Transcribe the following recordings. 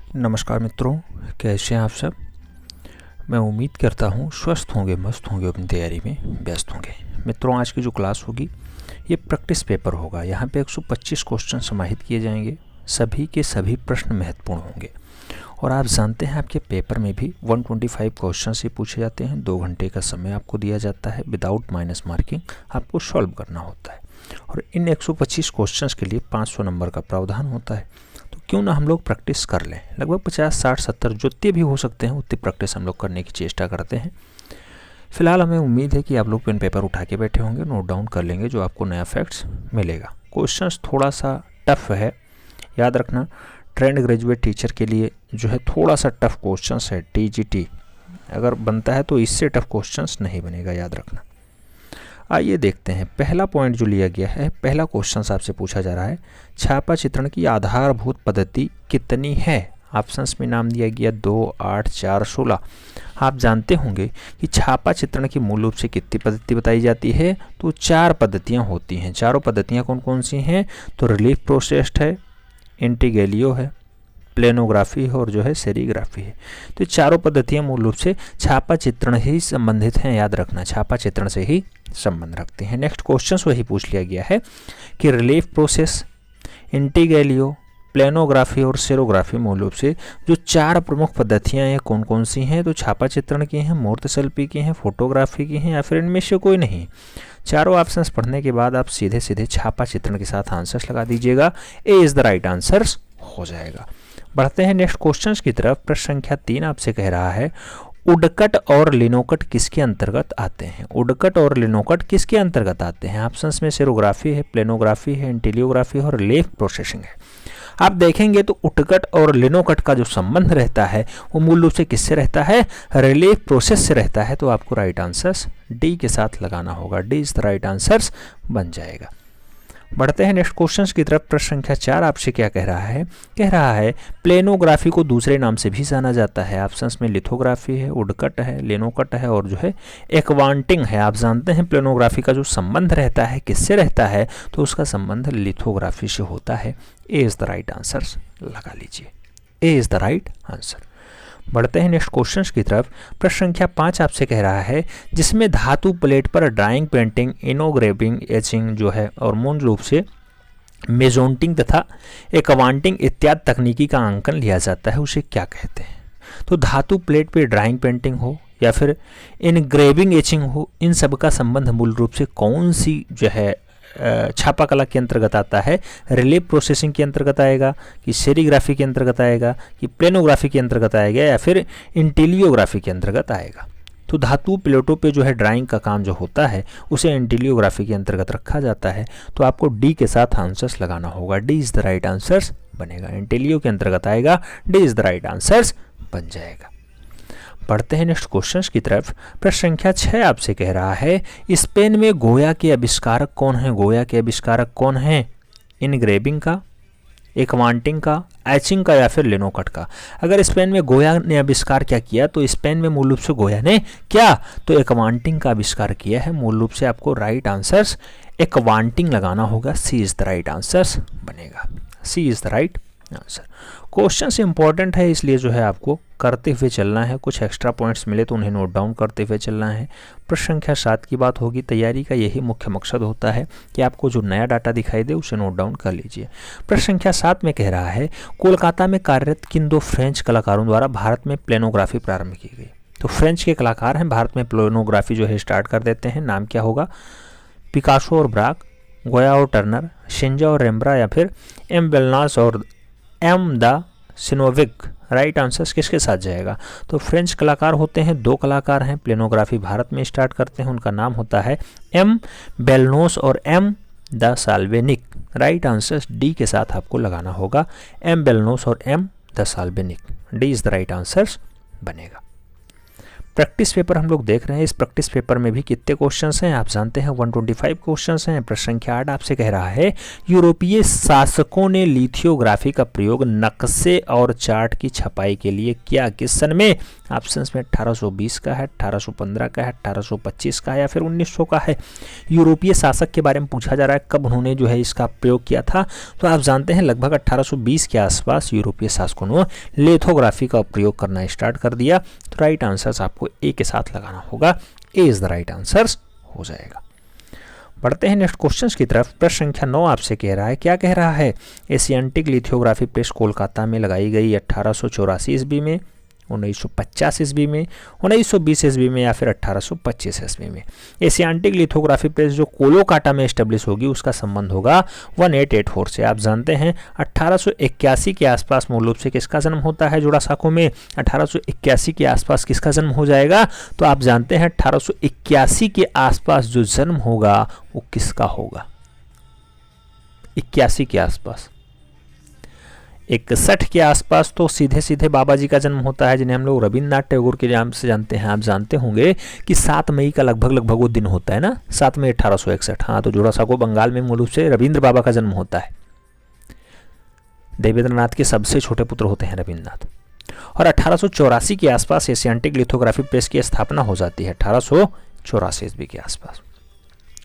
नमस्कार मित्रों, कैसे हैं आप सब। मैं उम्मीद करता हूँ स्वस्थ होंगे, मस्त होंगे, अपनी तैयारी में व्यस्त होंगे। मित्रों, आज की जो क्लास होगी ये प्रैक्टिस पेपर होगा। यहाँ पे 125 क्वेश्चन समाहित किए जाएंगे। सभी के सभी प्रश्न महत्वपूर्ण होंगे और आप जानते हैं आपके पेपर में भी 125 क्वेश्चन से पूछे जाते हैं। 2 घंटे का समय आपको दिया जाता है, विदाउट माइनस मार्किंग आपको सॉल्व करना होता है और इन 125 क्वेश्चंस के लिए 500 नंबर का प्रावधान होता है। तो क्यों ना हम लोग प्रैक्टिस कर लें। लगभग 50, 60, 70 जितने भी हो सकते हैं उतनी प्रैक्टिस हम लोग करने की चेष्टा करते हैं। फिलहाल हमें उम्मीद है कि आप लोग पेन पेपर उठा के बैठे होंगे, नोट डाउन कर लेंगे जो आपको नया फैक्ट्स मिलेगा। क्वेश्चंस थोड़ा सा टफ है, याद रखना। ट्रेंड ग्रेजुएट टीचर के लिए जो है थोड़ा सा टफ क्वेश्चंस है। TGT अगर बनता है तो इससे टफ क्वेश्चंस नहीं बनेगा, याद रखना। आइए देखते हैं पहला पॉइंट जो लिया गया है। पहला क्वेश्चन आपसे पूछा जा रहा है, छापा चित्रण की आधारभूत पद्धति कितनी है। ऑप्शंस में नाम दिया गया 2, 8, 4, 16। आप जानते होंगे कि छापा चित्रण की मूल रूप से कितनी पद्धति बताई जाती है, तो 4 पद्धतियां होती हैं। चारों पद्धतियां कौन कौन सी हैं, तो रिलीफ प्रोसेस्ड है, इंटीग्रेलियो है, प्लेनोग्राफी है और जो है सेरीग्राफी है। तो चारों पद्धतियां मूल रूप से छापा चित्रण ही संबंधित हैं, याद रखना, छापा चित्रण से ही संबंध रखते हैं। नेक्स्ट क्वेश्चन वही पूछ लिया गया है कि रिलीफ प्रोसेस, इंटीग्रेलियो, प्लेनोग्राफी और सेरोग्राफी मूल रूप से जो 4 प्रमुख पद्धतियां हैं कौन कौन सी हैं, तो छापा चित्रण की हैं, मूर्तशिल्पी की हैं, फोटोग्राफी की हैं या फिर इनमें से कोई नहीं। चारों ऑप्शंस पढ़ने के बाद आप सीधे सीधे छापा चित्रण के साथ आंसर्स लगा दीजिएगा। ए इज द राइट आंसर्स हो जाएगा। बढ़ते हैं नेक्स्ट क्वेश्चंस की तरफ। प्रश्न संख्या 3 आपसे कह रहा है, उडकट और लिनोकट किसके अंतर्गत आते हैं। उडकट और लिनोकट किसके अंतर्गत आते हैं। ऑप्शंस में सेरोग्राफी है, प्लेनोग्राफी है, इंटीलियोग्राफी और रिलीफ प्रोसेसिंग है। आप देखेंगे तो उडकट और लिनोकट का जो संबंध रहता है वो मूल रूप से किससे रहता है, रिलीफ प्रोसेस से रहता है। तो आपको राइट आंसर्स डी के साथ लगाना होगा। D is the right answers बन जाएगा। बढ़ते हैं नेक्स्ट क्वेश्चंस की तरफ। प्रश्न संख्या 4 आपसे क्या कह रहा है, कह रहा है प्लेनोग्राफी को दूसरे नाम से भी जाना जाता है। ऑप्शंस में लिथोग्राफी है, उडकट है, लेनोकट है और जो है एक्वांटिंग है। आप जानते हैं प्लेनोग्राफी का जो संबंध रहता है किससे रहता है, तो उसका संबंध लिथोग्राफी से होता है। A is the right answer लगा लीजिए। ए इज द राइट आंसर। बढ़ते हैं नेक्स्ट क्वेश्चंस की तरफ। प्रश्न संख्या 5 आपसे कह रहा है, जिसमें धातु प्लेट पर ड्राइंग, पेंटिंग, इनोग्रेविंग, एचिंग जो है और मूल रूप से मेजोंटिंग तथा एक्वांटिंग इत्यादि तकनीकी का अंकन लिया जाता है, उसे क्या कहते हैं। तो धातु प्लेट पे ड्राइंग, पेंटिंग हो या फिर इनग्रेविंग, एचिंग हो, इन सब का संबंध मूल रूप से कौन सी जो है छापा कला के अंतर्गत आता है। रिलीफ प्रोसेसिंग के अंतर्गत आएगा कि सेरीग्राफी के अंतर्गत आएगा कि प्लेनोग्राफी के अंतर्गत आएगा या फिर इंटीलियोग्राफी के अंतर्गत आएगा। तो धातु प्लेटों पे जो है ड्राइंग का काम जो होता है उसे इंटीलियोग्राफी के अंतर्गत रखा जाता है। तो आपको डी के साथ आंसर्स लगाना होगा। D is the right answers बनेगा। इंटीलियो के अंतर्गत आएगा, D is the right answers बन जाएगा। बढ़ते हैं नेक्स्ट क्वेश्चंस की तरफ। प्रश्न संख्या 6 आपसे कह रहा है, स्पेन में गोया के आविष्कारक कौन है। गोया के आविष्कारक कौन है, इनग्रेविंग का, एक्वांटिंग का, एचिंग का या फिर लिनोकट का। अगर स्पेन में गोया ने आविष्कार क्या किया, तो स्पेन में मूल रूप से गोया ने क्या, तो एक्वांटिंग का आविष्कार किया है। मूल रूप से आपको राइट आंसर्स एक्वांटिंग लगाना होगा। C is the right answers बनेगा। C is the right answer. Question से इंपॉर्टेंट है इसलिए जो है आपको करते हुए चलना है। कुछ एक्स्ट्रा पॉइंट्स मिले तो उन्हें नोट डाउन करते हुए चलना है। प्रश्न संख्या 7 की बात होगी। तैयारी का यही मुख्य मकसद होता है कि आपको जो नया डाटा दिखाई दे उसे नोट डाउन कर लीजिए। प्रश्न संख्या 7 में कह रहा है, कोलकाता में कार्यरत किन 2 फ्रेंच कलाकारों द्वारा भारत में प्लेनोग्राफी प्रारंभ की गई। तो फ्रेंच के कलाकार हैं, भारत में प्लेनोग्राफी जो है स्टार्ट कर देते हैं। नाम क्या होगा, पिकासो और ब्राक, गोया और टर्नर, शिंजा और रेम्ब्रा या फिर एम बेलनास और एम द सिनोविक। राइट आंसर्स किसके साथ जाएगा, तो फ्रेंच कलाकार होते हैं, 2 कलाकार हैं प्लेनोग्राफी भारत में स्टार्ट करते हैं। उनका नाम होता है एम बेलनोस और एम द साल्वेनिक। राइट आंसर्स डी के साथ आपको लगाना होगा, एम बेलनोस और एम द साल्वेनिक। D is the right answers बनेगा। प्रैक्टिस पेपर हम लोग देख रहे हैं। इस प्रैक्टिस पेपर में भी कितने क्वेश्चंस हैं आप जानते हैं, 125 क्वेश्चंस हैं। प्रश्न संख्या 8 आपसे कह रहा है यूरोपीय शासकों ने लिथोग्राफी का प्रयोग नक्शे और चार्ट की छपाई के लिए किया, किस सन में? ऑप्शंस में 1820 का है, 1815 का है, 1825 का है या फिर 1900 का है। यूरोपीय शासक के बारे में पूछा जा रहा है कब उन्होंने जो है इसका प्रयोग किया था, तो आप जानते हैं लगभग 1820 के आसपास यूरोपीय शासकों ने लिथोग्राफी का प्रयोग करना स्टार्ट कर दिया। तो राइट आंसर आपको ए के साथ लगाना होगा, ए इज द राइट आंसर हो जाएगा। बढ़ते हैं नेक्स्ट क्वेश्चन की तरफ। प्रश्न संख्या 9 आपसे कह रहा है, क्या कह रहा है? एशियाटिक लिथोग्राफी प्रेस कोलकाता में लगाई गई 1884 ईस्वी में, 1950 ईस्वी में, 1920 ईस्वी में या फिर 1825 ईस्वी में। एशियाटिक लिथोग्राफी प्रेस जो कोलकाता में एस्टेब्लिश होगी उसका संबंध होगा 1884 से। आप जानते हैं 1881 के आसपास मूल रूप से किसका जन्म होता है जोड़ासांको में? 1881 के आसपास किसका जन्म हो जाएगा? तो आप जानते हैं 1881 के आसपास जो जन्म होगा वो किसका होगा? 81 के आसपास, 61 के आसपास तो सीधे सीधे बाबा जी का जन्म होता है, जिन्हें हम लोग रविन्द्रनाथ टैगोर के नाम से जानते हैं। आप जानते होंगे कि 7 मई का लगभग वो दिन होता है ना, 7 मई 1861। हाँ, तो जोड़ासांको बंगाल में मूल रूप से रविंद्र बाबा का जन्म होता है। देवेंद्रनाथ के सबसे छोटे पुत्र होते हैं रविन्द्रनाथ। और 1884 के आसपास एशियाटिक लिथोग्राफी प्रेस की स्थापना हो जाती है, 1884 ईस्वी के आसपास।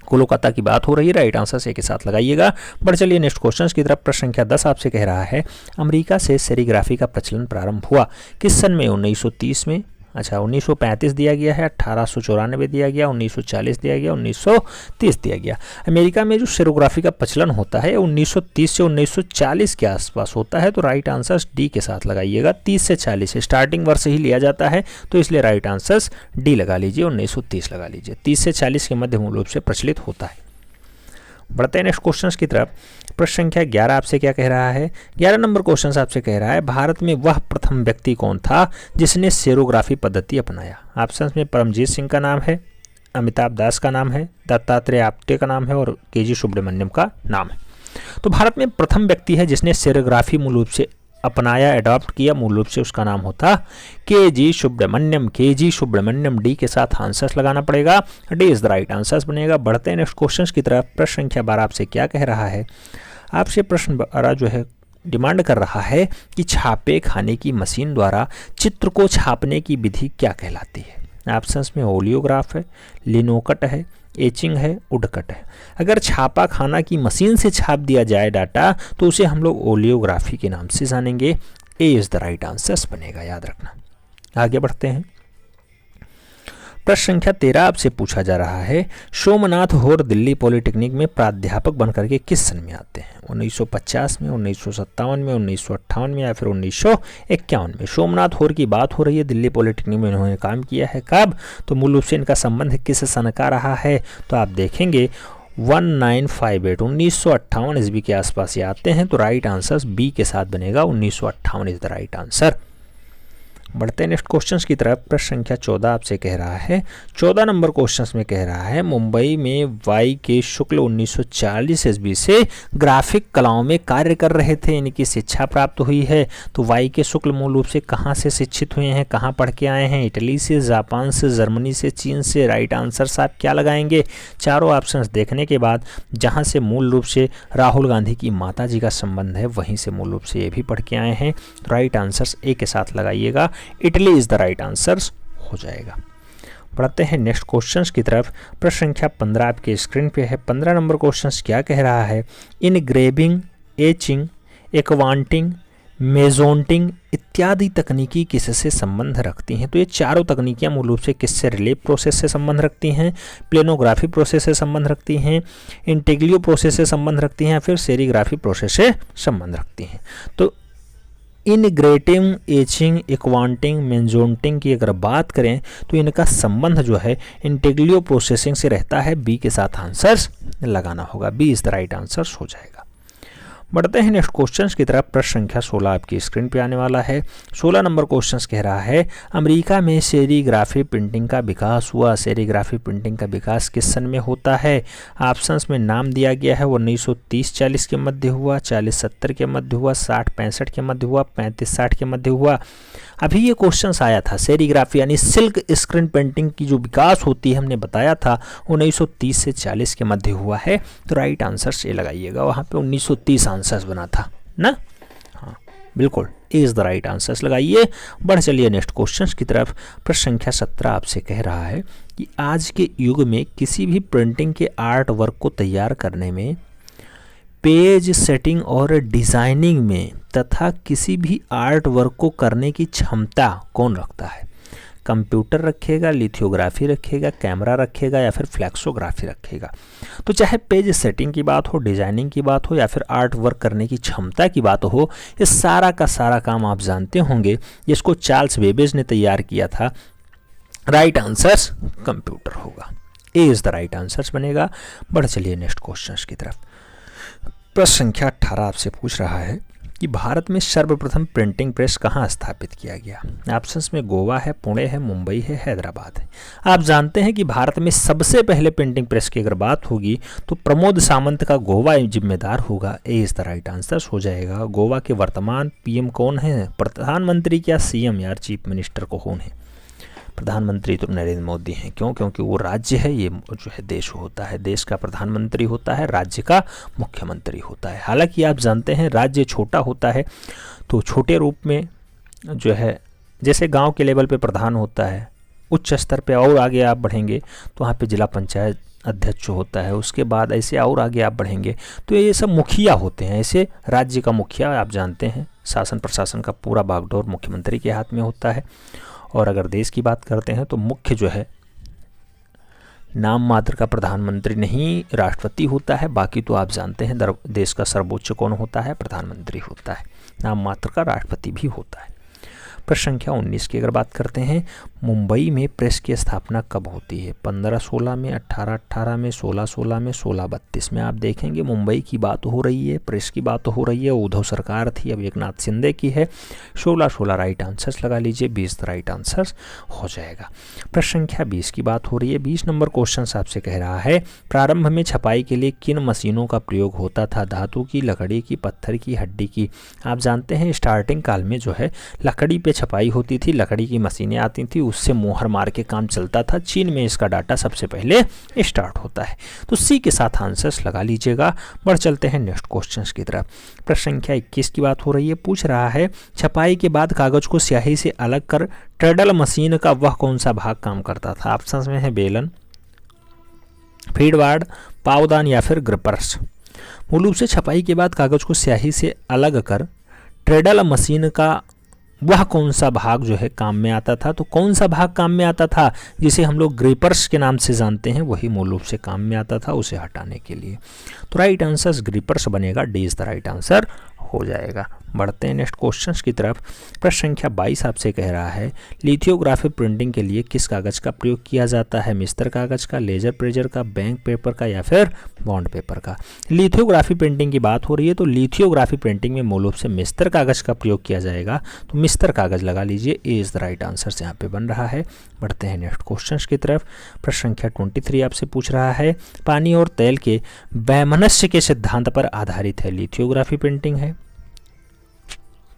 कोलकाता की बात हो रही है, राइट आंसर से के साथ लगाइएगा। बढ़ चलिए नेक्स्ट क्वेश्चन की तरफ। प्रश्न संख्या 10 आपसे कह रहा है अमेरिका से सेरीग्राफी का प्रचलन प्रारंभ हुआ किस सन में? 1930 में, अच्छा 1935 दिया गया है, 1894 दिया गया, 1940 दिया गया, 1930 दिया गया। अमेरिका में जो सेरोग्राफी का प्रचलन होता है 1930 से 1940 के आसपास होता है, तो राइट आंसर डी के साथ लगाइएगा। 30 से 40 स्टार्टिंग वर्ष ही लिया जाता है, तो इसलिए राइट आंसर डी लगा लीजिए, 1930 लगा लीजिए। 30 से 40 के मध्य मूल रूप से प्रचलित होता है। बढ़ते हैं नेक्स्ट क्वेश्चन की तरफ। प्रश्न संख्या 11 आपसे क्या कह रहा है? 11 नंबर क्वेश्चन आपसे कह रहा है भारत में वह प्रथम व्यक्ति कौन था जिसने सेरोग्राफी पद्धति अपनाया? ऑप्शंस में परमजीत सिंह का नाम है, अमिताभ दास का नाम है, दत्तात्रेय आप्टे का नाम है और केजी सुब्रमण्यम का नाम है। तो भारत में प्रथम व्यक्ति है जिसने सेरोग्राफी मूल रूप से अपनाया, एडॉप्ट किया, मूल रूप से उसका नाम होता KG Subramaniam. KG Subramaniam, D के साथ आंसर लगाना पड़ेगा, D is the right answer बनेगा। बढ़ते हैं नेक्स्ट क्वेश्चन की तरफ। प्रश्न संख्या 12 आपसे क्या कह रहा है? आपसे प्रश्न 12 जो है डिमांड कर रहा है कि छापे खाने की मशीन द्वारा चित्र को छापने की विधि क्या कहलाती है? ऑप्शंस में ओलियोग्राफ है, लिनोकट है, एचिंग है, उडकट है। अगर छापा खाना की मशीन से छाप दिया जाए डाटा तो उसे हम लोग ओलियोग्राफी के नाम से जानेंगे। ए इज द राइट आंसर बनेगा, याद रखना। आगे बढ़ते हैं। प्रश्न संख्या 13 आपसे पूछा जा रहा है सोमनाथ होर दिल्ली पॉलिटेक्निक में प्राध्यापक बनकर के किस सन में आते हैं? 1950 में, 1957 में, 1958 में या फिर 1951 में। सोमनाथ होर की बात हो रही है, दिल्ली पॉलिटेक्निक में इन्होंने काम किया है। कब? तो मूल रूप से इनका संबंध किस सन का रहा है? तो आप देखेंगे 1958 1958 ईस्वी के आसपास ये आते हैं, तो राइट आंसर बी के साथ बनेगा, 1958 इज द राइट आंसर। बढ़ते हैं नेक्स्ट क्वेश्चंस की तरफ। प्रश्न संख्या 14 आपसे कह रहा है 14 नंबर क्वेश्चंस में कह रहा है मुंबई में वाई के शुक्ल 1940 ईस्वी से ग्राफिक कलाओं में कार्य कर रहे थे, इनकी शिक्षा प्राप्त हुई है। तो वाई के शुक्ल मूल रूप से कहाँ से शिक्षित हुए हैं, कहाँ पढ़ के आए हैं? इटली से, जापान से, जर्मनी से, चीन से। राइट आंसर आप क्या लगाएंगे? चारों ऑप्शंस देखने के बाद जहाँ से मूल रूप से राहुल गांधी की माता जी का संबंध है वहीं से मूल रूप से ये भी पढ़ के आए हैं। राइट आंसर ए के साथ लगाइएगा, Italy is the right answer हो जाएगा। बढ़ते हैं नेक्स्ट क्वेश्चंस की तरफ। प्रश्न संख्या 15 आपके स्क्रीन पे है। 15 नंबर क्वेश्चंस क्या कह रहा है? इनग्रेविंग, एचिंग, एक्वांटिंग, मेजोंटिंग इत्यादि तकनीकी किससे संबंध रखती हैं? तो ये चारों तकनीकियां मूल रूप से किससे? रिलीफ प्रोसेस से संबंध रखती हैं, प्लेनोग्राफी प्रोसेस से संबंध रखती हैं, इंटेग्लियो प्रोसेस से संबंध रखती हैं या फिर सेरीग्राफी प्रोसेस से संबंध रखती हैं। तो इनग्रेटिंग, एचिंग, एक्वांटिंग, मेजोंटिंग की अगर बात करें तो इनका संबंध जो है इंटेग्लियो प्रोसेसिंग से रहता है। बी के साथ आंसर लगाना होगा, B is the right answer हो जाएगा। बढ़ते हैं नेक्स्ट क्वेश्चन की तरफ। प्रश्न संख्या 16 आपकी स्क्रीन पे आने वाला है। 16 नंबर क्वेश्चन कह रहा है अमेरिका में सेरीग्राफी प्रिंटिंग का विकास हुआ। सेरीग्राफी प्रिंटिंग का विकास किस सन में होता है? ऑप्शंस में नाम दिया गया है। 1930-40 के मध्य हुआ, 40-70 के मध्य हुआ, 60-65 के मध्य हुआ, 35-60 के मध्य हुआ। अभी ये क्वेश्चन आया था सेरीग्राफी यानी सिल्क स्क्रीन पेंटिंग की जो विकास होती है हमने बताया था 1930 से 40 के मध्य हुआ है। तो राइट आंसर से लगाइएगा, वहाँ पे 1930 आंसर्स बना था ना। हाँ बिल्कुल, इज द राइट आंसर्स लगाइए। बढ़ चलिए नेक्स्ट क्वेश्चन की तरफ। प्रश्न संख्या 17 आपसे कह रहा है कि आज के युग में किसी भी प्रिंटिंग के आर्ट वर्क को तैयार करने में, पेज सेटिंग और डिज़ाइनिंग में तथा किसी भी आर्ट वर्क को करने की क्षमता कौन रखता है? कंप्यूटर रखेगा, लिथोग्राफी रखेगा, कैमरा रखेगा या फिर फ्लैक्सोग्राफी रखेगा? तो चाहे पेज सेटिंग की बात हो, डिज़ाइनिंग की बात हो या फिर आर्ट वर्क करने की क्षमता की बात हो, ये सारा का सारा काम आप जानते होंगे जिसको चार्ल्स बेबेज ने तैयार किया था। राइट आंसर्स कंप्यूटर होगा, A is the right answers बनेगा। बढ़ चलिए नेक्स्ट क्वेश्चन की तरफ। प्रश्न संख्या 18 आपसे पूछ रहा है कि भारत में सर्वप्रथम प्रिंटिंग प्रेस कहाँ स्थापित किया गया? ऑप्शंस में गोवा है, पुणे है, मुंबई है, हैदराबाद है। आप जानते हैं कि भारत में सबसे पहले प्रिंटिंग प्रेस की अगर बात होगी तो प्रमोद सावंत का गोवा जिम्मेदार होगा। ए इज द राइट आंसर हो जाएगा। गोवा के वर्तमान पीएम कौन है? प्रधानमंत्री क्या सीएम यार, चीफ मिनिस्टर को कौन है? प्रधानमंत्री तो नरेंद्र मोदी हैं। क्यों? क्योंकि वो राज्य है, ये जो है देश होता है। देश का प्रधानमंत्री होता है, राज्य का मुख्यमंत्री होता है। हालांकि आप जानते हैं राज्य छोटा होता है तो छोटे रूप में जो है जैसे गांव के लेवल पे प्रधान होता है, उच्च स्तर पे और आगे आप बढ़ेंगे तो वहाँ पे जिला पंचायत अध्यक्ष होता है, उसके बाद ऐसे और आगे आप बढ़ेंगे तो ये सब मुखिया होते हैं। ऐसे राज्य का मुखिया आप जानते हैं, शासन प्रशासन का पूरा बागडोर मुख्यमंत्री के हाथ में होता है। और अगर देश की बात करते हैं तो मुख्य जो है नाम मात्र का प्रधानमंत्री नहीं राष्ट्रपति होता है। बाकी तो आप जानते हैं देश का सर्वोच्च कौन होता है? प्रधानमंत्री होता है। नाम मात्र का राष्ट्रपति भी होता है। प्रश्न संख्या 19 की अगर बात करते हैं, मुंबई में प्रेस की स्थापना कब होती है? 1516 में, 1818 में, 1616 में, 1632 में। आप देखेंगे मुंबई की बात हो रही है, प्रेस की बात हो रही है। उद्धव सरकार थी, अब एकनाथ शिंदे की है। 1616 राइट आंसर्स लगा लीजिए, 20 राइट आंसर्स हो जाएगा। प्रश्न संख्या 20 की बात हो रही है। 20 नंबर क्वेश्चन आपसे कह रहा है प्रारंभ में छपाई के लिए किन मशीनों का प्रयोग होता था? धातु की, लकड़ी की, पत्थर की, हड्डी की। आप जानते हैं स्टार्टिंग काल में जो है लकड़ी पे छपाई होती थी, लकड़ी की मशीनें आती थी, उससे मोहर मार के काम चलता था। चीन में इसका डाटा सबसे पहले स्टार्ट होता है। तो सी के साथ आंसर्स लगा लीजिएगा। बढ़ चलते हैं नेक्स्ट क्वेश्चंस की तरफ। प्रश्न संख्या 21 की बात हो रही है। पूछ रहा है छपाई के बाद कागज को स्याही से अलग कर ट्रेडल मशीन का वह कौन सा भाग काम करता था? ऑप्शंस में है बेलन, फीडवार्ड, पावदान या फिर ग्रिपर्स। मूल रूप से छपाई के बाद कागज को स्याही से अलग कर ट्रेडल मशीन का वह कौन सा भाग जो है काम में आता था? तो कौन सा भाग काम में आता था जिसे हम लोग ग्रिपर्स के नाम से जानते हैं, वही मूल रूप से काम में आता था उसे हटाने के लिए। तो राइट आंसर ग्रिपर्स बनेगा, D is the right answer हो जाएगा। बढ़ते हैं नेक्स्ट क्वेश्चंस की तरफ। प्रश्न संख्या 22 आपसे कह रहा है लिथोग्राफी प्रिंटिंग के लिए किस कागज का प्रयोग किया जाता है? मिस्टर कागज का, लेजर प्रेजर का, बैंक पेपर का या फिर बॉन्ड पेपर का? लिथोग्राफी प्रिंटिंग की बात हो रही है तो लिथोग्राफी प्रिंटिंग में मूल रूप से मिस्टर कागज का प्रयोग किया जाएगा। तो मिस्टर कागज लगा लीजिए, ए इज द राइट आंसर यहाँ पे बन रहा है। बढ़ते हैं नेक्स्ट क्वेश्चन की तरफ। प्रश्न संख्या 23 आपसे पूछ रहा है पानी और तेल के वैमनस्य के सिद्धांत पर आधारित है। लिथोग्राफी प्रिंटिंग है,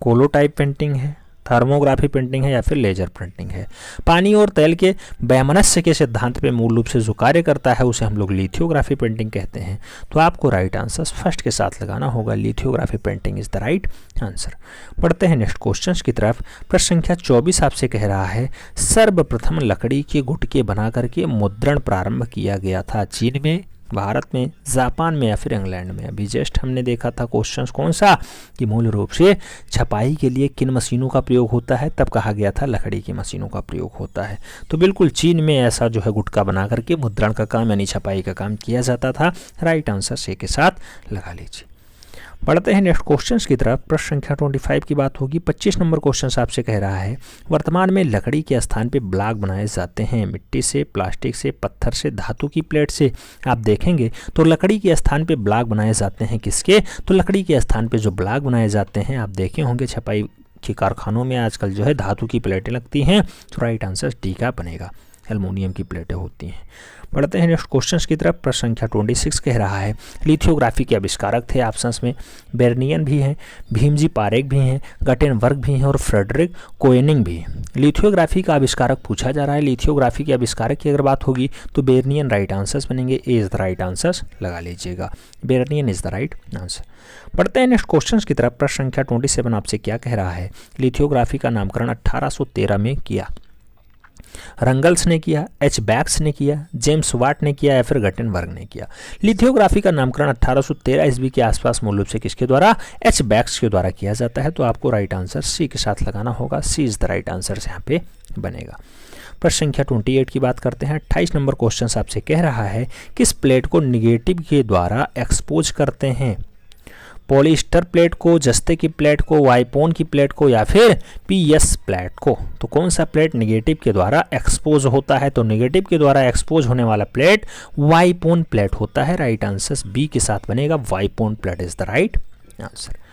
कोलोटाइप पेंटिंग है, थर्मोग्राफी प्रिंटिंग है या फिर लेजर प्रिंटिंग है? पानी और तेल के वैमनस्य के सिद्धांत पे मूल रूप से जो कार्य करता है उसे हम लोग लिथोग्राफी प्रिंटिंग कहते हैं। तो आपको राइट आंसर फर्स्ट के साथ लगाना होगा, lithography printing is the right answer. बढ़ते हैं नेक्स्ट क्वेश्चन की तरफ। प्रश्न संख्या 24 आपसे कह रहा है सर्वप्रथम लकड़ी के गुटके बना करके मुद्रण प्रारंभ किया गया था चीन में, भारत में, जापान में या फिर इंग्लैंड में? अभी जस्ट हमने देखा था क्वेश्चन कौन सा कि मूल रूप से छपाई के लिए किन मशीनों का प्रयोग होता है, तब कहा गया था लकड़ी की मशीनों का प्रयोग होता है। तो बिल्कुल चीन में ऐसा जो है गुटका बना करके मुद्रण का काम यानी छपाई का काम किया जाता था। राइट आंसर से के साथ लगा लीजिए। बढ़ते हैं नेक्स्ट क्वेश्चंस की तरफ। प्रश्न संख्या 25 की बात होगी। 25 नंबर क्वेश्चन आपसे कह रहा है वर्तमान में लकड़ी के स्थान पे ब्लॉक बनाए जाते हैं मिट्टी से, प्लास्टिक से, पत्थर से, धातु की प्लेट से। आप देखेंगे तो लकड़ी के स्थान पे ब्लॉक बनाए जाते हैं किसके, तो लकड़ी के स्थान पे जो ब्लॉक बनाए जाते हैं आप देखे होंगे छपाई के कारखानों में आजकल जो है धातु की प्लेटें लगती हैं, तो राइट आंसर डी का बनेगा, एल्युमिनियम की प्लेटें होती हैं। बढ़ते हैं नेक्स्ट क्वेश्चंस की तरफ। प्रश्न संख्या 26 कह रहा है लिथियोग्राफी के आविष्कारक थे ऑप्शंस में बेर्नियन भी हैं, भीमजी पारेख भी हैं, गटेनबर्ग भी हैं और फ्रेडरिक कोएनिग भी हैं। लिथियोग्राफी का आविष्कारक पूछा जा रहा है। लिथियोग्राफी के आविष्कारक की अगर बात होगी तो बेर्नियन राइट आंसर्स बनेंगे, ए इज द राइट आंसर्स लगा लीजिएगा, बेर्नियन इज द राइट आंसर। बढ़ते हैं नेक्स्ट क्वेश्चंस की तरफ। प्रश्न संख्या 27 आपसे क्या कह रहा है लिथियोग्राफी का नामकरण 1813 में किया। रंगल्स ने किया, एच बैक्स ने किया, जेम्स वाट ने किया या फिर गटेनबर्ग ने किया। लिथियोग्राफी का नामकरण 1813 ईस्वी के आसपास मूल रूप से किसके द्वारा, एच बैक्स के द्वारा किया जाता है, तो आपको राइट आंसर सी के साथ लगाना होगा, C is the right answer यहाँ पे बनेगा। प्रश्न संख्या 28 की बात करते हैं। 28 नंबर क्वेश्चन आपसे कह रहा है किस प्लेट को निगेटिव के द्वारा एक्सपोज करते हैं, पॉलिस्टर प्लेट को, जस्ते की प्लेट को, वाइपोन की प्लेट को या फिर पीएस प्लेट को। तो कौन सा प्लेट नेगेटिव के द्वारा एक्सपोज होता है, तो नेगेटिव के द्वारा एक्सपोज होने वाला प्लेट वाइपोन प्लेट होता है, राइट आंसर बी के साथ बनेगा, wipe on plate is the right answer.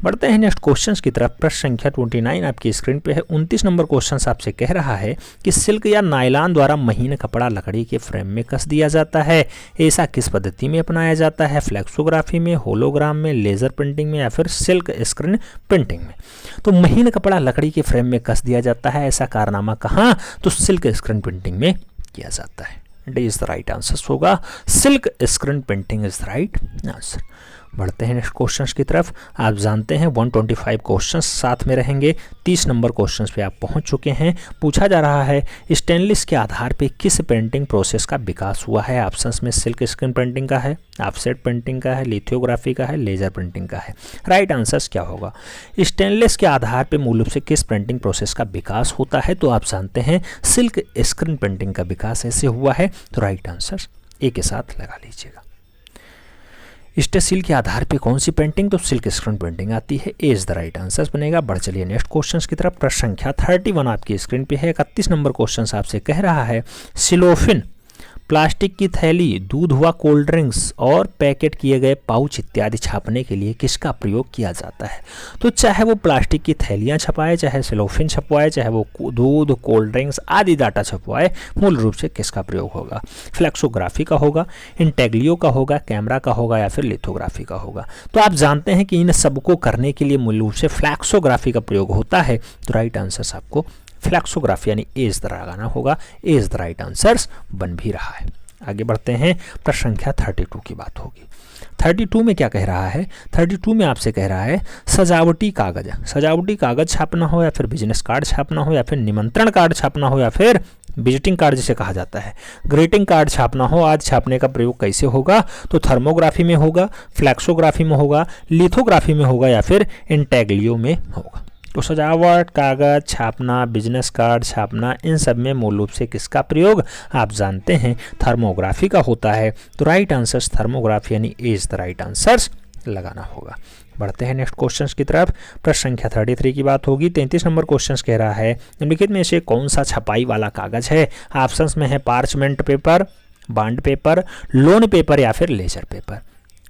बढ़ते हैं नेक्स्ट क्वेश्चंस की तरफ। प्रश्न संख्या 29 आपकी स्क्रीन पे है। 29 नंबर क्वेश्चन आपसे कह रहा है कि सिल्क या नायलॉन द्वारा महीन कपड़ा लकड़ी के फ्रेम में कस दिया जाता है, ऐसा किस पद्धति में अपनाया जाता है, फ्लेक्सोग्राफी में, होलोग्राम में, लेजर प्रिंटिंग में या फिर सिल्क स्क्रीन प्रिंटिंग में। तो महीन कपड़ा लकड़ी के फ्रेम में कस दिया जाता है, ऐसा कारनामा कहाँ, तो सिल्क स्क्रीन प्रिंटिंग में किया जाता है, D is the right answer होगा, silk screen printing is the right answer. बढ़ते हैं नेक्स्ट क्वेश्चंस की तरफ। आप जानते हैं 125 क्वेश्चंस साथ में रहेंगे। 30 नंबर क्वेश्चंस पे आप पहुंच चुके हैं। पूछा जा रहा है स्टेनलेस के आधार पे किस प्रिंटिंग प्रोसेस का विकास हुआ है। ऑप्शंस में सिल्क स्क्रीन प्रिंटिंग का है, ऑफसेट प्रिंटिंग का है, लिथियोग्राफी का है, लेजर प्रिंटिंग का है। राइट आंसर्स क्या होगा, स्टेनलेस के आधार पे मूल रूप से किस प्रिंटिंग प्रोसेस का विकास होता है, तो आप जानते हैं सिल्क स्क्रीन प्रिंटिंग का विकास ऐसे हुआ है, तो राइट आंसर ए के साथ लगा लीजिएगा। स्टेसिल के आधार पे कौन सी प्रिंटिंग, तो सिल्क स्क्रीन प्रिंटिंग आती है, A is the right answer बनेगा। बढ़ चलिए नेक्स्ट क्वेश्चंस की तरफ। प्रश्न संख्या 31 आपकी स्क्रीन पे है। 31 नंबर क्वेश्चन आपसे कह रहा है सिलोफिन प्लास्टिक की थैली, दूध हुआ, कोल्ड ड्रिंक्स और पैकेट किए गए पाउच इत्यादि छापने के लिए किसका प्रयोग किया जाता है। तो चाहे वो प्लास्टिक की थैलियां छपाए, चाहे सेलोफिन छपवाए, चाहे वो दूध, कोल्ड ड्रिंक्स आदि डाटा छपवाए, मूल रूप से किसका प्रयोग होगा, फ्लेक्सोग्राफी का होगा, इंटेग्लियो का होगा, कैमरा का होगा या फिर लिथोग्राफी का होगा। तो आप जानते हैं कि इन सबको करने के लिए मूल रूप से फ्लेक्सोग्राफी का प्रयोग होता है, तो राइट आंसर आपको फ्लेक्सोग्राफी यानी ए इज द लगाना होगा, ए इज द राइट आंसर बन भी रहा है। आगे बढ़ते हैं। प्रश्न संख्या 32 की बात होगी। 32 में क्या कह रहा है, 32 में आपसे कह रहा है सजावटी कागज, सजावटी कागज छापना हो या फिर बिजनेस कार्ड छापना हो या फिर निमंत्रण कार्ड छापना हो या फिर विजिटिंग कार्ड जिसे कहा जाता है, ग्रीटिंग कार्ड छापना हो, आज छापने का प्रयोग कैसे होगा, तो थर्मोग्राफी में होगा, फ्लैक्सोग्राफी में होगा, लिथोग्राफी में होगा या फिर इंटेग्लियो में होगा। तो सजावट, कागज छापना, बिजनेस कार्ड छापना, इन सब में मूल रूप से किसका प्रयोग आप जानते हैं थर्मोग्राफी का होता है, तो राइट आंसर थर्मोग्राफी यानी ए इज द राइट आंसर लगाना होगा। बढ़ते हैं नेक्स्ट क्वेश्चंस की तरफ। प्रश्न संख्या 33 की बात होगी। 33 नंबर क्वेश्चंस कह रहा है निम्नलिखित में से कौन सा छपाई वाला कागज है। ऑप्शंस में है parchment paper, bond paper, loan paper या फिर लेजर पेपर।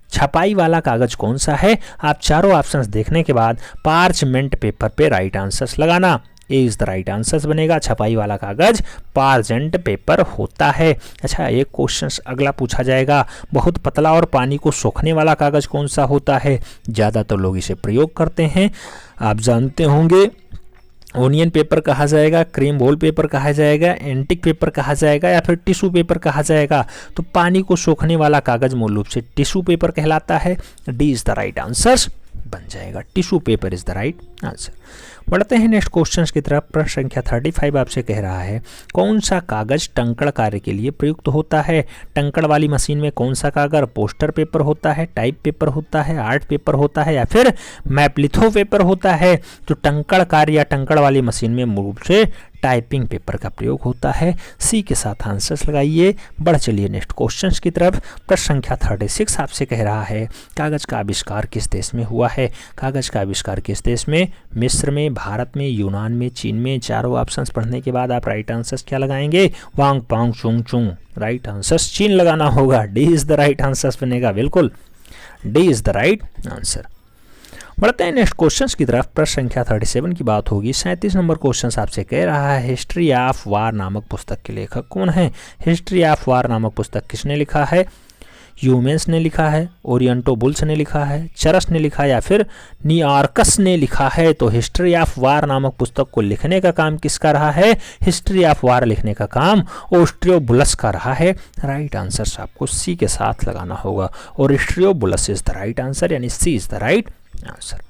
छपाई वाला कागज कौन सा है, आप चारों ऑप्शंस देखने के बाद पार्चमेंट पेपर पे राइट आंसर्स लगाना, ए इज द राइट आंसर्स बनेगा। छपाई वाला कागज पार्चमेंट पेपर होता है। अच्छा, एक क्वेश्चन अगला पूछा जाएगा, बहुत पतला और पानी को सोखने वाला कागज कौन सा होता है। ज़्यादातर लोग इसे प्रयोग करते हैं, आप जानते होंगे ओनियन पेपर कहा जाएगा, क्रीम वॉल पेपर कहा जाएगा, एंटिक पेपर कहा जाएगा या फिर टिश्यू पेपर कहा जाएगा। तो पानी को सोखने वाला कागज मूल रूप से टिश्यू पेपर कहलाता है, D is the right answer बन जाएगा, tissue paper is the right answer. बढ़ते हैं नेक्स्ट क्वेश्चंस की तरफ। प्रश्न संख्या 35 आपसे कह रहा है कौन सा कागज टंकड़ कार्य के लिए प्रयुक्त होता है। टंकड़ वाली मशीन में कौन सा कागज, पोस्टर पेपर होता है, टाइप पेपर होता है, आर्ट पेपर होता है या फिर मैपलिथो पेपर होता है। तो टंकड़ कार्य या टंकड़ वाली मशीन में मूल रूप से टाइपिंग पेपर का प्रयोग होता है। सी के साथ आंसर्स लगाइए। बढ़ चलिए नेक्स्ट क्वेश्चंस की तरफ। प्रश्न संख्या 36 आपसे कह रहा है कागज का आविष्कार किस देश में हुआ है। कागज का आविष्कार किस देश में? मिस्र में, भारत में, यूनान में, चीन में। चारों ऑप्शंस पढ़ने के बाद आप राइट आंसर्स क्या लगाएंगे? वांग पांग चुंग चुंग। राइट आंसर्स चीन लगाना होगा। D is the right answers बनेगा। बिल्कुल D is the right answer. बढ़ते हैं नेक्स्ट क्वेश्चंस की तरफ। प्रश्न संख्या 37 की बात होगी। 37 नंबर क्वेश्चन आपसे कह रहा है हिस्ट्री ऑफ वार नामक पुस्तक के लेखक कौन है। हिस्ट्री ऑफ वार नामक पुस्तक किसने लिखा है? ह्यूमेंस ने लिखा है, ओरिएंटो बुल्स ने लिखा है, चरस ने लिखा है या फिर नियार्कस ने लिखा है। तो हिस्ट्री ऑफ वार नामक पुस्तक को लिखने का काम किसका रहा है? हिस्ट्री ऑफ वार लिखने का काम ओस्ट्रियोबुलस का रहा है। राइट आंसर आपको सी के साथ लगाना होगा और ओस्ट्रियोबुलस इज द राइट आंसर, यानी C is the right answer.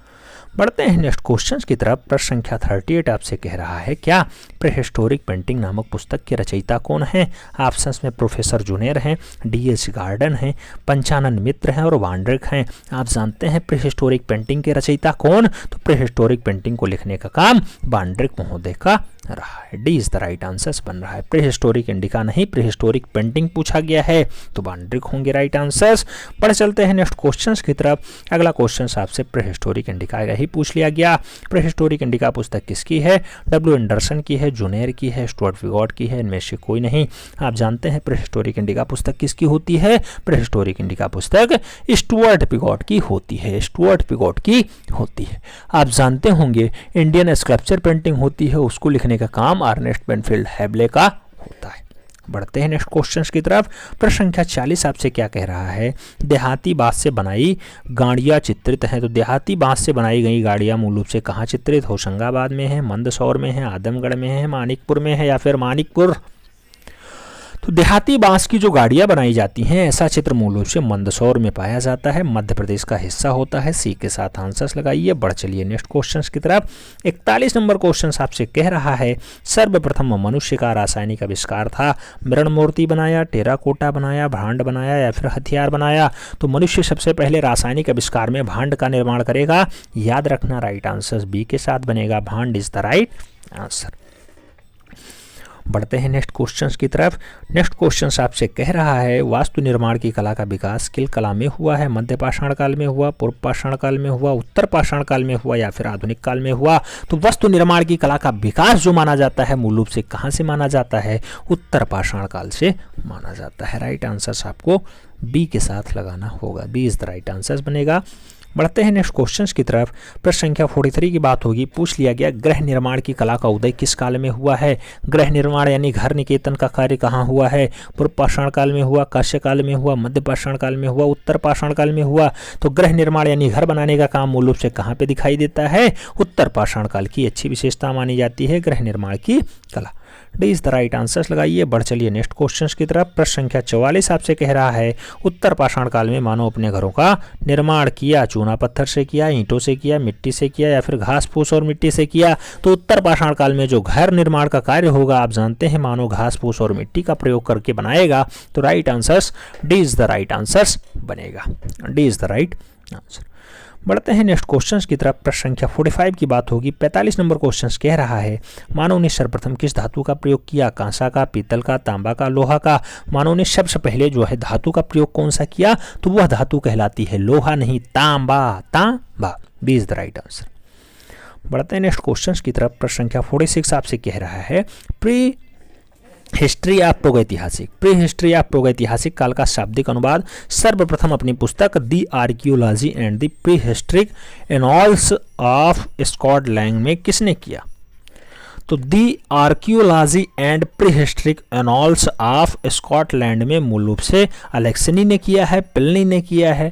बढ़ते हैं नेक्स्ट क्वेश्चंस की तरफ। प्रश्न संख्या 38 आपसे कह रहा है क्या प्रीहिस्टोरिक पेंटिंग नामक पुस्तक के रचयिता कौन है। ऑप्शंस में प्रोफेसर जुनेर हैं, डीएच गार्डन हैं, पंचानन मित्र हैं और वांड्रिक हैं। आप जानते हैं प्रीहिस्टोरिक पेंटिंग के रचयिता कौन? तो प्रीहिस्टोरिक पेंटिंग को लिखने का काम वांड्रिक महोदय का रहा है। D is the right answers बन रहा है। प्रीहिस्टोरिक इंडिका नहीं, प्रीहिस्टोरिक पेंटिंग पूछा गया है तो वांड्रिक होंगे राइट आंसर्स। बढ़ चलते हैं नेक्स्ट क्वेश्चंस की तरफ। अगला क्वेश्चन आपसे प्रीहिस्टोरिक इंडिका ही पूछ लिया गया। प्रीहिस्टोरिक इंडिका पुस्तक किसकी है? डब्ल्यू एंडरसन की है, जुनेर की है, स्टुअर्ट पिगॉट की है, इनमें से कोई नहीं। आप जानते हैं प्रीहिस्टोरिक इंडिका पुस्तक किसकी होती है? प्रीहिस्टोरिक इंडिका पुस्तक स्टुअर्ट पिगॉट की होती है। स्टुअर्ट पिगॉट की होती है। आप जानते होंगे इंडियन स्कल्पचर पेंटिंग होती है, उसको लिखने का काम अर्नेस्ट बेनफील्ड हैब्ले का होता है। बढ़ते हैं नेक्स्ट क्वेश्चंस की तरफ। प्रश्न संख्या 40 आपसे क्या कह रहा है? देहाती बांस से बनाई गाड़ियां चित्रित हैं। तो देहाती बांस से बनाई गई गाड़ियां मूल रूप से कहाँ चित्रित? होशंगाबाद में है, मंदसौर में है, आदमगढ़ में है, मानिकपुर में है या फिर मानिकपुर। तो देहाती बांस की जो गाड़ियां बनाई जाती हैं ऐसा चित्र मूल रूप से मंदसौर में पाया जाता है, मध्य प्रदेश का हिस्सा होता है। सी के साथ आंसर्स लगाइए। बढ़ चलिए नेक्स्ट क्वेश्चंस की तरफ। 41 नंबर क्वेश्चन आपसे कह रहा है सर्वप्रथम मनुष्य का रासायनिक आविष्कार था। मृण मूर्ति बनाया, टेराकोटा बनाया, भांड बनाया या फिर हथियार बनाया। तो मनुष्य सबसे पहले रासायनिक आविष्कार में भांड का निर्माण करेगा। याद रखना राइट आंसर बी के साथ बनेगा। भांड इज द राइट आंसर। बढ़ते हैं नेक्स्ट क्वेश्चंस की तरफ। नेक्स्ट क्वेश्चंस आपसे कह रहा है वास्तु निर्माण की कला का विकास किल कला में हुआ है। मध्य पाषाण काल में हुआ, पूर्व पाषाण काल में हुआ, उत्तर पाषाण काल में हुआ या फिर आधुनिक काल में हुआ। तो वस्तु निर्माण की कला का विकास जो माना जाता है मूल रूप से कहाँ से माना जाता है? उत्तर पाषाण काल से माना जाता है। राइट आंसर आपको बी के साथ लगाना होगा। B is the right answer बनेगा। बढ़ते हैं नेक्स्ट क्वेश्चंस की तरफ। प्रश्न संख्या 43 की बात होगी। पूछ लिया गया गृह निर्माण की कला का उदय किस काल में हुआ है। गृह निर्माण यानी घर निकेतन का कार्य कहाँ हुआ है? पूर्व पाषाण काल में हुआ, कांस्य काल में हुआ, मध्य पाषाण काल में हुआ, उत्तर पाषाण काल में हुआ। तो गृह निर्माण यानी घर बनाने का काम मूल रूप से कहाँ पे दिखाई देता है? उत्तर पाषाण काल की अच्छी विशेषता मानी जाती है गृह निर्माण की कला। D is the right answers लगाइए। बढ़ चलिए नेक्स्ट क्वेश्चंस की तरफ। प्रश्न संख्या 44 आपसे कह रहा है उत्तर पाषाण काल में मानव अपने घरों का निर्माण किया। चूना पत्थर से किया, ईंटों से किया, मिट्टी से किया या फिर घास फूस और मिट्टी से किया। तो उत्तर पाषाण काल में जो घर निर्माण का कार्य होगा आप जानते हैं मानव घास फूस और मिट्टी का प्रयोग करके बनाएगा। तो right answers D is the right answers बनेगा। D is the right answer. बढ़ते हैं नेक्स्ट क्वेश्चंस की तरफ। प्रश्न संख्या 45 की बात होगी। 45 नंबर क्वेश्चंस कह रहा है मानव ने सर्वप्रथम किस धातु का प्रयोग किया? कांसा का, पीतल का, तांबा का, लोहा का। मानव ने सबसे पहले जो है धातु का प्रयोग कौन सा किया? तो वह धातु कहलाती है लोहा, नहीं तांबा। तांबा B is the right answer. बढ़ते हैं नेक्स्ट क्वेश्चंस की तरफ। प्रश्न संख्या 46 आपसे कह रहा है प्री हिस्ट्री ऑफ प्रागैतिहासिक। प्री हिस्ट्री ऑफ प्रागैतिहासिक काल का शाब्दिक अनुवाद सर्वप्रथम अपनी पुस्तक the archaeology and the prehistoric annals of Scotland में किसने किया? तो the archaeology and prehistoric annals of Scotland में मूल रूप से अलेक्सनी ने किया है, पिलनी ने किया है,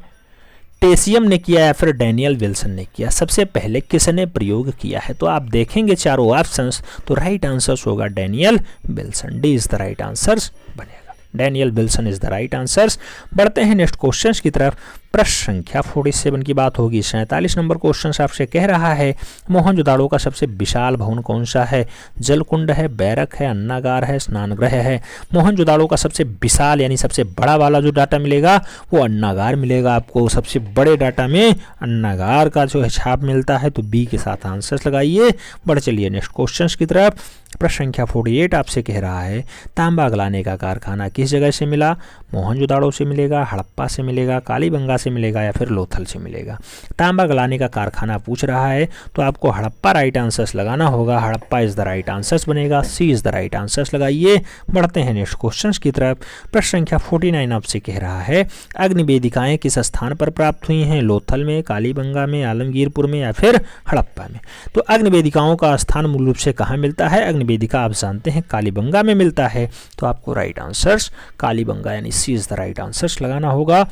टेसियम ने किया या फिर डैनियल विल्सन ने किया। सबसे पहले किसने प्रयोग किया है? तो आप देखेंगे चारों ऑप्शंस तो राइट आंसर होगा Daniel Wilson. D is the right answer बनेगा। Daniel Wilson is the right answer. बढ़ते हैं नेक्स्ट क्वेश्चन की तरफ। प्रश्न संख्या 47 की बात होगी। 47 नंबर क्वेश्चन आपसे कह रहा है मोहनजोदाड़ो का सबसे विशाल भवन कौन सा है? जलकुंड है, बैरक है, अन्नागार है, स्नानगृह है। मोहनजोदाड़ो का सबसे विशाल यानी सबसे बड़ा वाला जो डाटा मिलेगा वो अन्नागार मिलेगा आपको। सबसे बड़े डाटा में अन्नागार का जो है छाप मिलता है, तो बी के साथ आंसर्स लगाइए। बढ़ चलिए नेक्स्ट क्वेश्चन की तरफ। प्रश्न संख्या 48 आपसे कह रहा है तांबा गलाने का कारखाना किस जगह से मिला? मोहनजोदाड़ो से मिलेगा, हड़प्पा से मिलेगा, कालीबंगा से मिलेगा या फिर लोथल से मिलेगा। तांबा गलाने का कारखाना पूछ रहा है तो आपको हड़प्पा राइट आंसर्स लगाना होगा। Harappa is the right answers बनेगा, C is the right answers लगाइए। बढ़ते हैं नेक्स्ट क्वेश्चन की तरफ। प्रश्न संख्या 49 आपसे कह रहा है अग्निवेदिकाएं किस स्थान पर प्राप्त हुई हैं? लोथल में, कालीबंगा में, आलमगीरपुर में या फिर हड़प्पा में। तो अग्निवेदिकाओं का स्थान मूल रूप से कहाँ मिलता है? अग्निवेदिका आप जानते हैं कालीबंगा में मिलता है, तो आपको राइट आंसर्स कालीबंगा यानी C is the right answers लगाना होगा।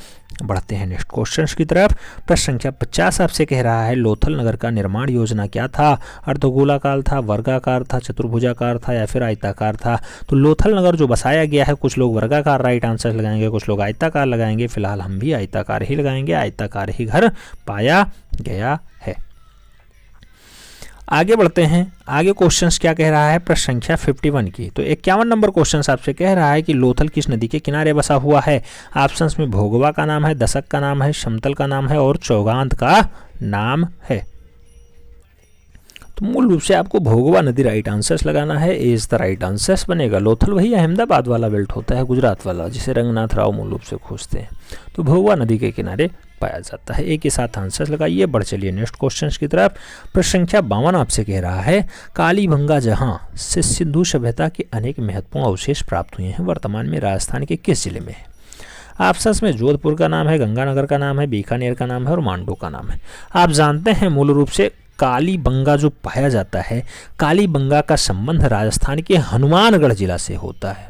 बढ़ते हैं नेक्स्ट क्वेश्चन की तरफ। प्रश्न संख्या 50 आपसे कह रहा है लोथल नगर का निर्माण योजना क्या था? अर्धगोलाकार था, वर्गाकार था, चतुर्भुजाकार था या फिर आयताकार था। तो लोथल नगर जो बसाया गया है, कुछ लोग वर्गाकार राइट आंसर लगाएंगे, कुछ लोग आयताकार लगाएंगे। फिलहाल हम भी आयताकार ही लगाएंगे, आयताकार ही घर पाया गया है। आगे बढ़ते हैं। आगे क्वेश्चंस क्या कह रहा है? प्रश्न संख्या 51 की। तो 51 नंबर क्वेश्चन आपसे कह रहा है कि लोथल किस नदी के किनारे बसा हुआ है? ऑप्शंस में भोगवा का नाम है, दशक का नाम है, समतल का नाम है और चौगांत का नाम है। तो मूल रूप से आपको भोगवा नदी राइट आंसर्स लगाना है, A is the right answers बनेगा। लोथल वही अहमदाबाद वाला बेल्ट होता है, गुजरात वाला, जिसे रंगनाथ राव मूल रूप से खोजते हैं। तो भोगवा नदी के किनारे पाया जाता है। एक के साथ आंसर्स लगाइए। बढ़ चलिए नेक्स्ट क्वेश्चन की तरफ। प्रश्न संख्या 52 आपसे कह रहा है कालीबंगा जहां से सिंधु सभ्यता के अनेक महत्वपूर्ण अवशेष प्राप्त हुए हैं, वर्तमान में राजस्थान के किस जिले में है? ऑप्शंस में जोधपुर का नाम है, गंगानगर का नाम है, बीकानेर का नाम है और मांडू का नाम है। आप जानते हैं मूल रूप से कालीबंगा जो पाया जाता है, कालीबंगा का संबंध राजस्थान के हनुमानगढ़ जिला से होता है।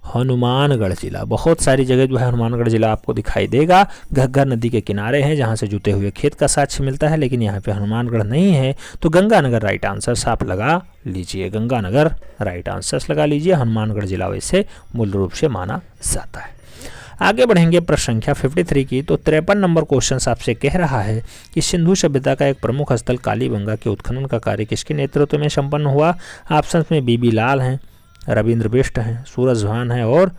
हनुमानगढ़ जिला, बहुत सारी जगह जो है हनुमानगढ़ जिला आपको दिखाई देगा। घग्गर नदी के किनारे हैं जहां से जुते हुए खेत का साक्ष्य मिलता है, लेकिन यहाँ पे हनुमानगढ़ नहीं है, तो गंगानगर राइट आंसर आप लगा लीजिए। गंगानगर राइट आंसर्स लगा लीजिए। हनुमानगढ़ जिला वैसे मूल रूप से माना जाता है। आगे बढ़ेंगे प्रश्न संख्या 53 की। तो 53 नंबर क्वेश्चन आपसे कह रहा है कि सिंधु सभ्यता का एक प्रमुख स्थल कालीबंगा के उत्खनन का कार्य किसके नेतृत्व में संपन्न हुआ? ऑप्शन में बीबी लाल हैं, रविंद्र बिष्ट हैं, सूरजभान हैं और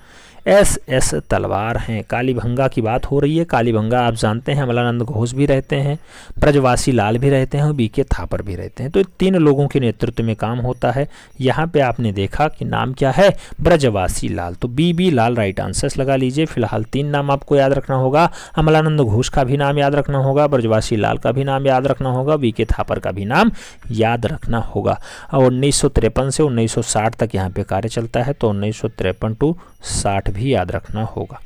एस तलवार हैं। कालीबंगा की बात हो रही है। कालीबंगा आप जानते हैं अमलानंद घोष भी रहते हैं, ब्रजवासी लाल भी रहते हैं और बीके थापर भी रहते हैं। तो तीन लोगों के नेतृत्व में काम होता है। यहाँ पे आपने देखा कि नाम क्या है? ब्रजवासी लाल, तो बी लाल राइट आंसर्स लगा लीजिए। फिलहाल 3 नाम आपको याद रखना होगा। अमलानंद घोष का भी नाम याद रखना होगा, ब्रजवासी लाल का भी नाम याद रखना होगा, बीके थापर का भी नाम याद रखना होगा। और 1953 से 1960 तक यहाँ पे कार्य चलता है, तो 1953 टू 60 भी याद रखना होगा।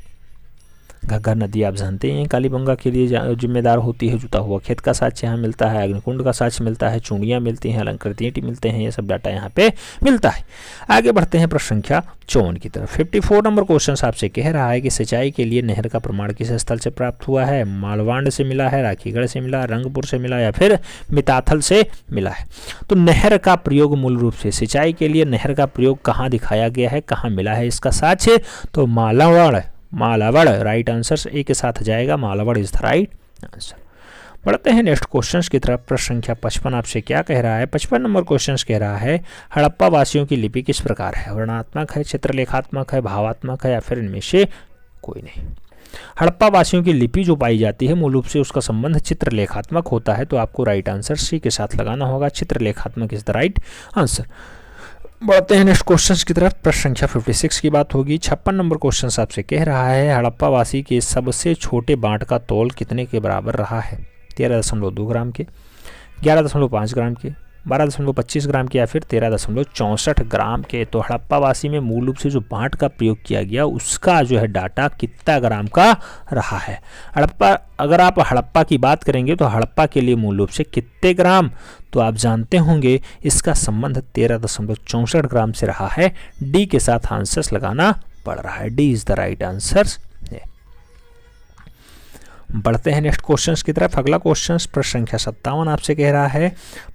घग्गर नदी आप जानते हैं कालीबंगा के लिए जिम्मेदार होती है। जुता हुआ खेत का साक्ष्य यहाँ मिलता है, अग्निकुंड का साक्ष्य मिलता है, चूड़ियाँ मिलती हैं, अलंकृत ईंट मिलते हैं, ये सब डाटा यहाँ पे मिलता है। आगे बढ़ते हैं प्रश्न संख्या 54 की तरफ। 54 नंबर क्वेश्चन आपसे कह रहा है कि सिंचाई के लिए नहर का प्रमाण किस स्थल से प्राप्त हुआ है? मालवांड से मिला है, राखीगढ़ से मिला, रंगपुर से मिला या फिर मिताथल से मिला है। तो नहर का प्रयोग मूल रूप से सिंचाई के लिए नहर का प्रयोग कहाँ दिखाया गया है, कहाँ मिला है इसका साक्ष्य? तो मालावड़ राइट आंसर ए के साथ जाएगा। मालावड़ इज द राइट आंसर। बढ़ते हैं नेक्स्ट क्वेश्चंस की तरफ। प्रश्न संख्या 55 आपसे क्या कह रहा है? 55 नंबर क्वेश्चंस कह रहा है हड़प्पा वासियों की लिपि किस प्रकार है? वर्णात्मक है, चित्रलेखात्मक है, भावात्मक है या फिर इनमें से कोई नहीं। हड़प्पा वासियों की लिपि जो पाई जाती है मूल रूप से उसका संबंध चित्रलेखात्मक होता है, तो आपको राइट आंसर सी के साथ लगाना होगा। चित्रलेखात्मक इज द राइट आंसर। बढ़ते हैं नेक्स्ट क्वेश्चन की तरफ। प्रश्न संख्या 56 की बात होगी। 56 नंबर क्वेश्चन आपसे कह रहा है हड़प्पा वासी के सबसे छोटे बांट का तौल कितने के बराबर रहा है? 13.2 ग्राम के, 11.5 ग्राम के, 12.25 ग्राम के या फिर 13.64 ग्राम के। तो हड़प्पा वासी में मूल रूप से जो बांट का प्रयोग किया गया उसका जो है डाटा कितना ग्राम का रहा है? हड़प्पा, अगर आप हड़प्पा की बात करेंगे तो हड़प्पा के लिए मूल रूप से कितने ग्राम, तो आप जानते होंगे इसका संबंध 13.64 ग्राम से रहा है। डी के साथ आंसर्स लगाना पड़ रहा है। D is the right answer. बढ़ते हैं नेक्स्ट क्वेश्चन की तरफ। अगला क्वेश्चन प्रश्न संख्या 57 आपसे कह रहा है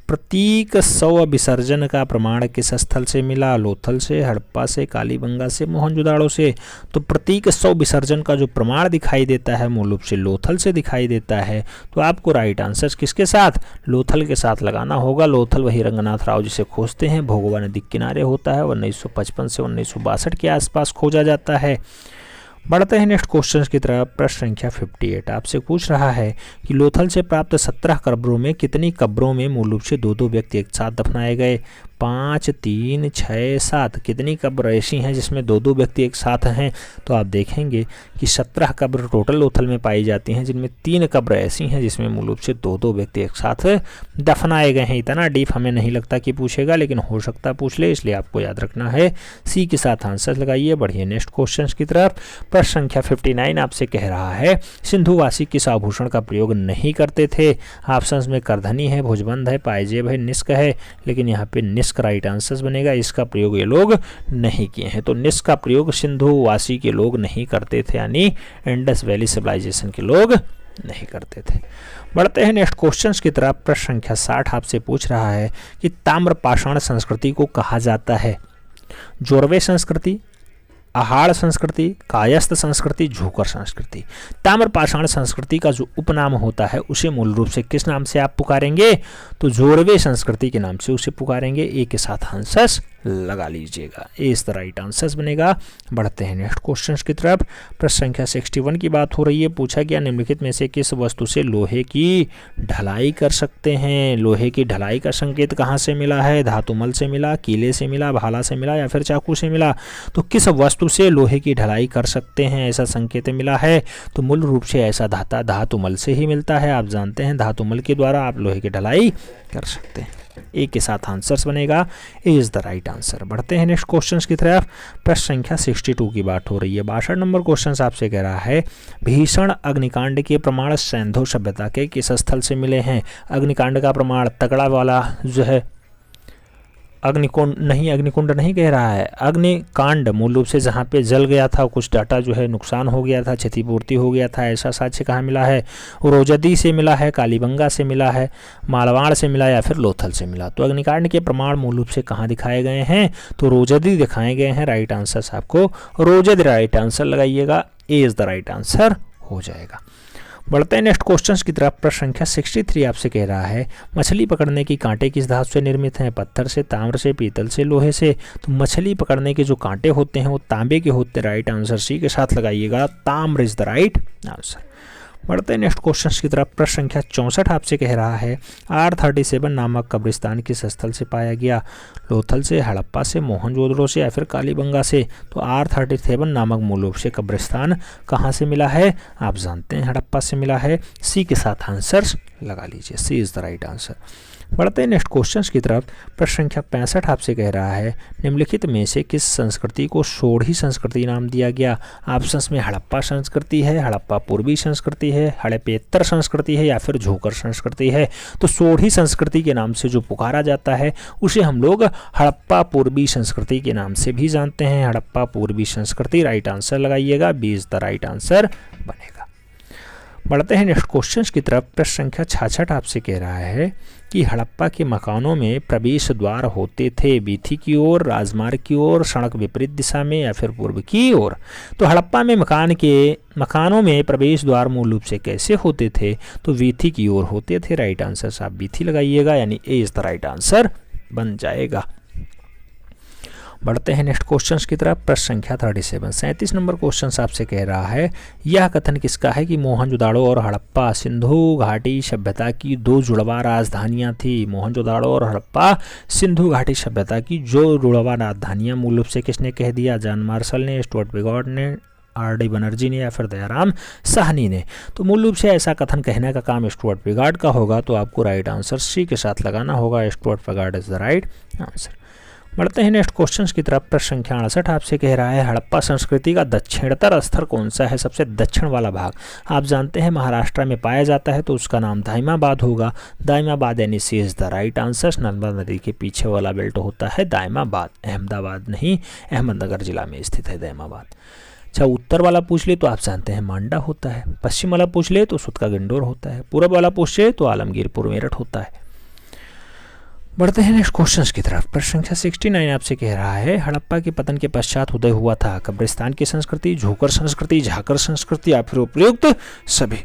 प्रतीक शव विसर्जन का प्रमाण किस स्थल से मिला? लोथल से, हड़प्पा से, कालीबंगा से, मोहनजोदाड़ो से। तो प्रतीक शव विसर्जन का जो प्रमाण दिखाई देता है मूल रूप से लोथल से दिखाई देता है। तो आपको राइट आंसर किसके साथ? लोथल के साथ लगाना होगा। लोथल वही रंगनाथ राव जिसे खोजते हैं, भोगवा नदी के किनारे होता है, 1955 से 1962 के आसपास खोजा जाता है। बढ़ते हैं नेक्स्ट क्वेश्चन की तरफ। प्रश्न संख्या 58 आपसे पूछ रहा है कि लोथल से प्राप्त 17 कब्रों में कितनी कब्रों में मूल रूप से 2-2 व्यक्ति एक साथ दफनाए गए? 5, 3, 6, 7। कितनी कब्र ऐसी हैं जिसमें 2-2 व्यक्ति एक साथ हैं? तो आप देखेंगे कि 17 कब्र टोटल लोथल में पाई जाती हैं, जिनमें 3 कब्र ऐसी हैं जिसमें मूल रूप से 2-2 व्यक्ति एक साथ दफनाए गए हैं। इतना डीप हमें नहीं लगता कि पूछेगा, लेकिन हो सकता पूछ ले, इसलिए आपको याद रखना है। सी के साथ आंसर लगाइए। बढ़िए नेक्स्ट क्वेश्चन की तरफ। प्रश्न संख्या 59 आपसे कह रहा है सिंधुवासी किस आभूषण का प्रयोग नहीं करते थे? ऑप्शंस में करधनी है, भुजबंद है, पायजेब है, निस्क है, लेकिन यहाँ पे निस्क राइट आंसर बनेगा। इसका प्रयोग ये लोग नहीं किए हैं। तो निस्क का प्रयोग सिंधुवासी के लोग नहीं करते थे, यानी इंडस वैली सिविलाइजेशन के लोग नहीं करते थे। बढ़ते हैं नेक्स्ट क्वेश्चंस की तरफ। प्रश्न संख्या 60 आपसे पूछ रहा है कि ताम्रपाषाण संस्कृति को कहा जाता है? जोरवे संस्कृति, आहाड़ संस्कृति, कायस्थ संस्कृति, झोकर संस्कृति। ताम्रपाषाण संस्कृति का जो उपनाम होता है उसे मूल रूप से किस नाम से आप पुकारेंगे? तो जोरवे संस्कृति के नाम से उसे पुकारेंगे। ए के साथ आंसर लगा लीजिएगा। ए इज द राइट आंसर बनेगा। बढ़ते हैं नेक्स्ट क्वेश्चन की तरफ। प्रश्न संख्या 61 की बात हो रही है। पूछा गया निम्नलिखित में से किस वस्तु से लोहे की ढलाई कर सकते हैं? लोहे की ढलाई का संकेत कहाँ से मिला है? धातुमल से मिला, कीले से मिला, भाला से मिला या फिर चाकू से मिला? तो किस वस्तु से लोहे की ढलाई कर सकते हैं ऐसा संकेत मिला है? तो मूल रूप से ऐसा धातुमल से ही मिलता है। आप जानते हैं धातुमल के द्वारा आप लोहे की ढलाई कर सकते हैं। ए के साथ आंसर बनेगा। ए इज द राइट आंसर। बढ़ते हैं नेक्स्ट क्वेश्चन की तरफ। प्रश्न संख्या 62 की बात हो रही है। 62 नंबर क्वेश्चन आपसे कह रहा है भीषण अग्निकांड के प्रमाण सिंधु सभ्यता के किस स्थल से मिले हैं? अग्निकांड का प्रमाण तगड़ा वाला जो है अग्निकुंड नहीं कह रहा है, अग्निकांड मूल रूप से जहाँ पे जल गया था, कुछ डाटा जो है नुकसान हो गया था, क्षतिपूर्ति हो गया था, ऐसा साक्ष्य कहाँ मिला है? रोजदी से मिला है, कालीबंगा से मिला है, मालवाड़ से मिला या फिर लोथल से मिला? तो अग्निकांड के प्रमाण मूल रूप से कहाँ दिखाए गए हैं? तो रोजदी दिखाए गए हैं। राइट आंसर आपको रोजदी राइट आंसर लगाइएगा। ए इज द राइट आंसर हो जाएगा। बढ़ते हैं नेक्स्ट क्वेश्चन की तरफ। प्रश्न संख्या 63 आपसे कह रहा है मछली पकड़ने की कांटे किस धातु से निर्मित हैं? पत्थर से, ताम्र से, पीतल से, लोहे से? तो मछली पकड़ने के जो कांटे होते हैं वो तांबे के होते हैं। राइट आंसर सी के साथ लगाइएगा। ताम्र इज द राइट आंसर। बढ़ते हैं नेक्स्ट क्वेश्चन की तरफ। प्रश्न संख्या 64 आपसे कह रहा है R37 नामक कब्रिस्तान किस स्थल से पाया गया? लोथल से, हड़प्पा से, मोहनजोदड़ो से या फिर कालीबंगा से? तो R37 नामक मूल रूप से कब्रिस्तान कहाँ से मिला है? आप जानते हैं हड़प्पा से मिला है। सी के साथ आंसर लगा लीजिए। सी इज द राइट आंसर। बढ़ते हैं नेक्स्ट क्वेश्चन की तरफ। प्रश्न संख्या 65 आपसे कह रहा है निम्नलिखित में से किस संस्कृति को सोढ़ी संस्कृति नाम दिया गया? ऑप्शंस में हड़प्पा संस्कृति है, हड़प्पा पूर्वी संस्कृति है, हड़प्पेतर संस्कृति है या फिर झोकर संस्कृति है? तो सोढ़ी संस्कृति के नाम से जो पुकारा जाता है उसे हम लोग हड़प्पा पूर्वी संस्कृति के नाम से भी जानते हैं। हड़प्पा पूर्वी संस्कृति राइट आंसर लगाइएगा। B is the right answer बनेगा। बढ़ते हैं नेक्स्ट क्वेश्चन की तरफ। प्रश्न संख्या 66 आपसे कह रहा है कि हड़प्पा के मकानों में प्रवेश द्वार होते थे वीथी की ओर, राजमार्ग की ओर, सड़क विपरीत दिशा में या फिर पूर्व की ओर? तो हड़प्पा में मकानों में प्रवेश द्वार मूल रूप से कैसे होते थे? तो वीथी की ओर होते थे। राइट आंसर आप वीथी लगाइएगा, यानी ए इज द राइट आंसर बन जाएगा। बढ़ते हैं नेक्स्ट क्वेश्चन की तरफ। प्रश्न संख्या 37 नंबर क्वेश्चन आपसे कह रहा है यह कथन किसका है कि मोहनजोदाड़ो और हड़प्पा सिंधु घाटी सभ्यता की 2 जुड़वा राजधानियां थी? मोहनजोदाड़ो और हड़प्पा सिंधु घाटी सभ्यता की जो जुड़वा राजधानियां मूल रूप से किसने कह दिया? जॉन मार्शल ने, स्टुअर्ट बिगॉट ने, R.D. बनर्जी ने या फिर दयाराम साहनी ने? तो मूल रूप से ऐसा कथन कहने का काम स्टुअर्ट बिगॉट का होगा। तो आपको राइट आंसर सी के साथ लगाना होगा। Stuart bigot is the right answer. बढ़ते हैं नेक्स्ट क्वेश्चन की तरफ। प्रश्न संख्या 68 आपसे कह रहा है हड़प्पा संस्कृति का दक्षिणतर स्तर कौन सा है? सबसे दक्षिण वाला भाग आप जानते हैं महाराष्ट्र में पाया जाता है, तो उसका नाम दाइमाबाद होगा। दाइमाबाद यानी C is the right answer. Narmada नदी के पीछे वाला बेल्ट होता है दाइमाबाद, अहमदाबाद नहीं, अहमदनगर जिला में स्थित है दाइमाबाद। चाहे उत्तर वाला पूछ ले तो आप जानते हैं मांडा होता है, पश्चिम वाला पूछ ले तो सुत का गंडोर होता है, पूर्व वाला पूछ ले तो आलमगीरपुर मेरठ होता है। बढ़ते हैं नेक्स्ट क्वेश्चंस की तरफ। प्रश्न संख्या 69 आपसे कह रहा है हड़प्पा के पतन के पश्चात उदय हुआ था कब्रिस्तान की संस्कृति, झोकर संस्कृति, झाकर संस्कृति या फिर उपयुक्त सभी।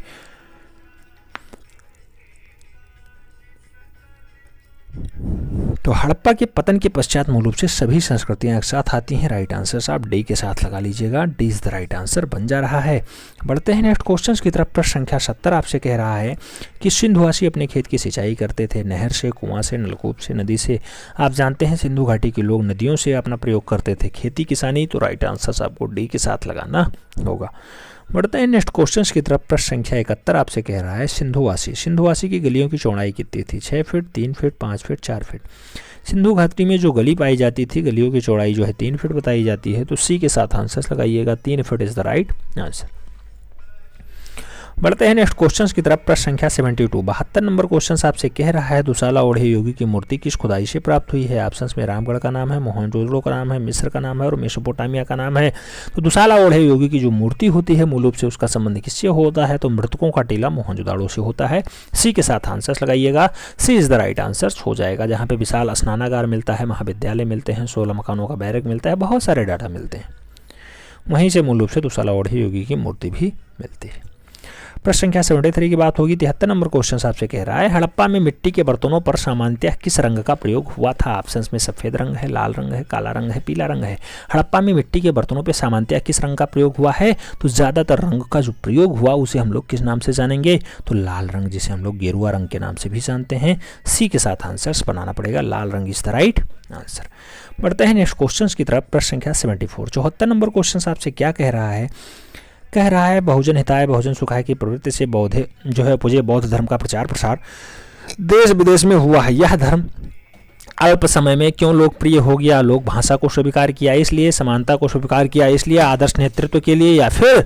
तो हड़प्पा के पतन के पश्चात मूल रूप से सभी संस्कृतियां एक साथ आती हैं। राइट आंसर आप डी के साथ लगा लीजिएगा, D is the right answer बन जा रहा है। बढ़ते हैं नेक्स्ट क्वेश्चंस की तरफ। प्रश्न संख्या 70 आपसे कह रहा है कि सिंधुवासी अपने खेत की सिंचाई करते थे नहर से, कुआं से, नलकूप से, नदी से। आप जानते हैं सिंधु घाटी के लोग नदियों से अपना प्रयोग करते थे खेती किसानी। तो राइट आंसर आपको डी के साथ लगाना होगा। बढ़ते हैं नेक्स्ट क्वेश्चंस की तरफ। प्रश्न संख्या 71 आपसे कह रहा है सिंधुवासी की गलियों की चौड़ाई कितनी थी? 6 feet, 3 feet, 5 feet, 4 feet. Sindhu घाटी में जो गली पाई जाती थी गलियों की चौड़ाई जो है 3 फीट बताई जाती है। तो सी के साथ आंसर लगाइएगा, 3 feet is the right answer. बढ़ते हैं नेक्स्ट क्वेश्चंस की तरफ। प्रश्न संख्या 72 72 नंबर क्वेश्चन आपसे कह रहा है दुसाला ओढ़े योगी की मूर्ति किस खुदाई से प्राप्त हुई है? ऑप्शंस में रामगढ़ का नाम है, मोहनजोदड़ो का नाम है, मिस्र का नाम है और मेसोपोटामिया का नाम है। तो दुसाला ओढ़े योगी की जो मूर्ति होती है मूल रूप से उसका संबंध किससे होता है? तो मृतकों का टीला मोहनजोदड़ो से होता है। सी के साथ आंसर लगाइएगा, सी इज द राइट आंसर हो जाएगा। जहाँ पे विशाल स्नानागार मिलता है, महाविद्यालय मिलते हैं, 16 मकानों का बैरक मिलता है, बहुत सारे डाटा मिलते हैं। वहीं से मूल रूप से दुसाला ओढ़े योगी की मूर्ति भी मिलती है। प्रश्न संख्या 73 की बात होगी। 73 नंबर क्वेश्चन आपसे कह रहा है हड़प्पा में मिट्टी के बर्तनों पर सामान्यतः किस रंग का प्रयोग हुआ था? ऑप्शंस में सफेद रंग है, लाल रंग है, काला रंग है, पीला रंग है। हड़प्पा में मिट्टी के बर्तनों पर सामान्यतः किस रंग का प्रयोग हुआ है? तो ज्यादातर रंग का जो प्रयोग हुआ उसे हम लोग किस नाम से जानेंगे? तो लाल रंग, जिसे हम लोग गेरुआ रंग के नाम से भी जानते हैं। सी के साथ आंसर बनाना पड़ेगा, लाल रंग इज द राइट आंसर। बढ़ते हैं नेक्स्ट क्वेश्चन की तरफ। प्रश्न संख्या 74 74 नंबर क्वेश्चन आपसे क्या कह रहा है? कह रहा है बहुजन हिताय बहुजन सुखाय की प्रवृत्ति से बौद्ध धर्म का प्रचार प्रसार देश विदेश में हुआ है। यह धर्म अल्प समय में क्यों लोकप्रिय हो गया? लोक भाषा को स्वीकार किया इसलिए, समानता को स्वीकार किया इसलिए, आदर्श नेतृत्व के लिए या फिर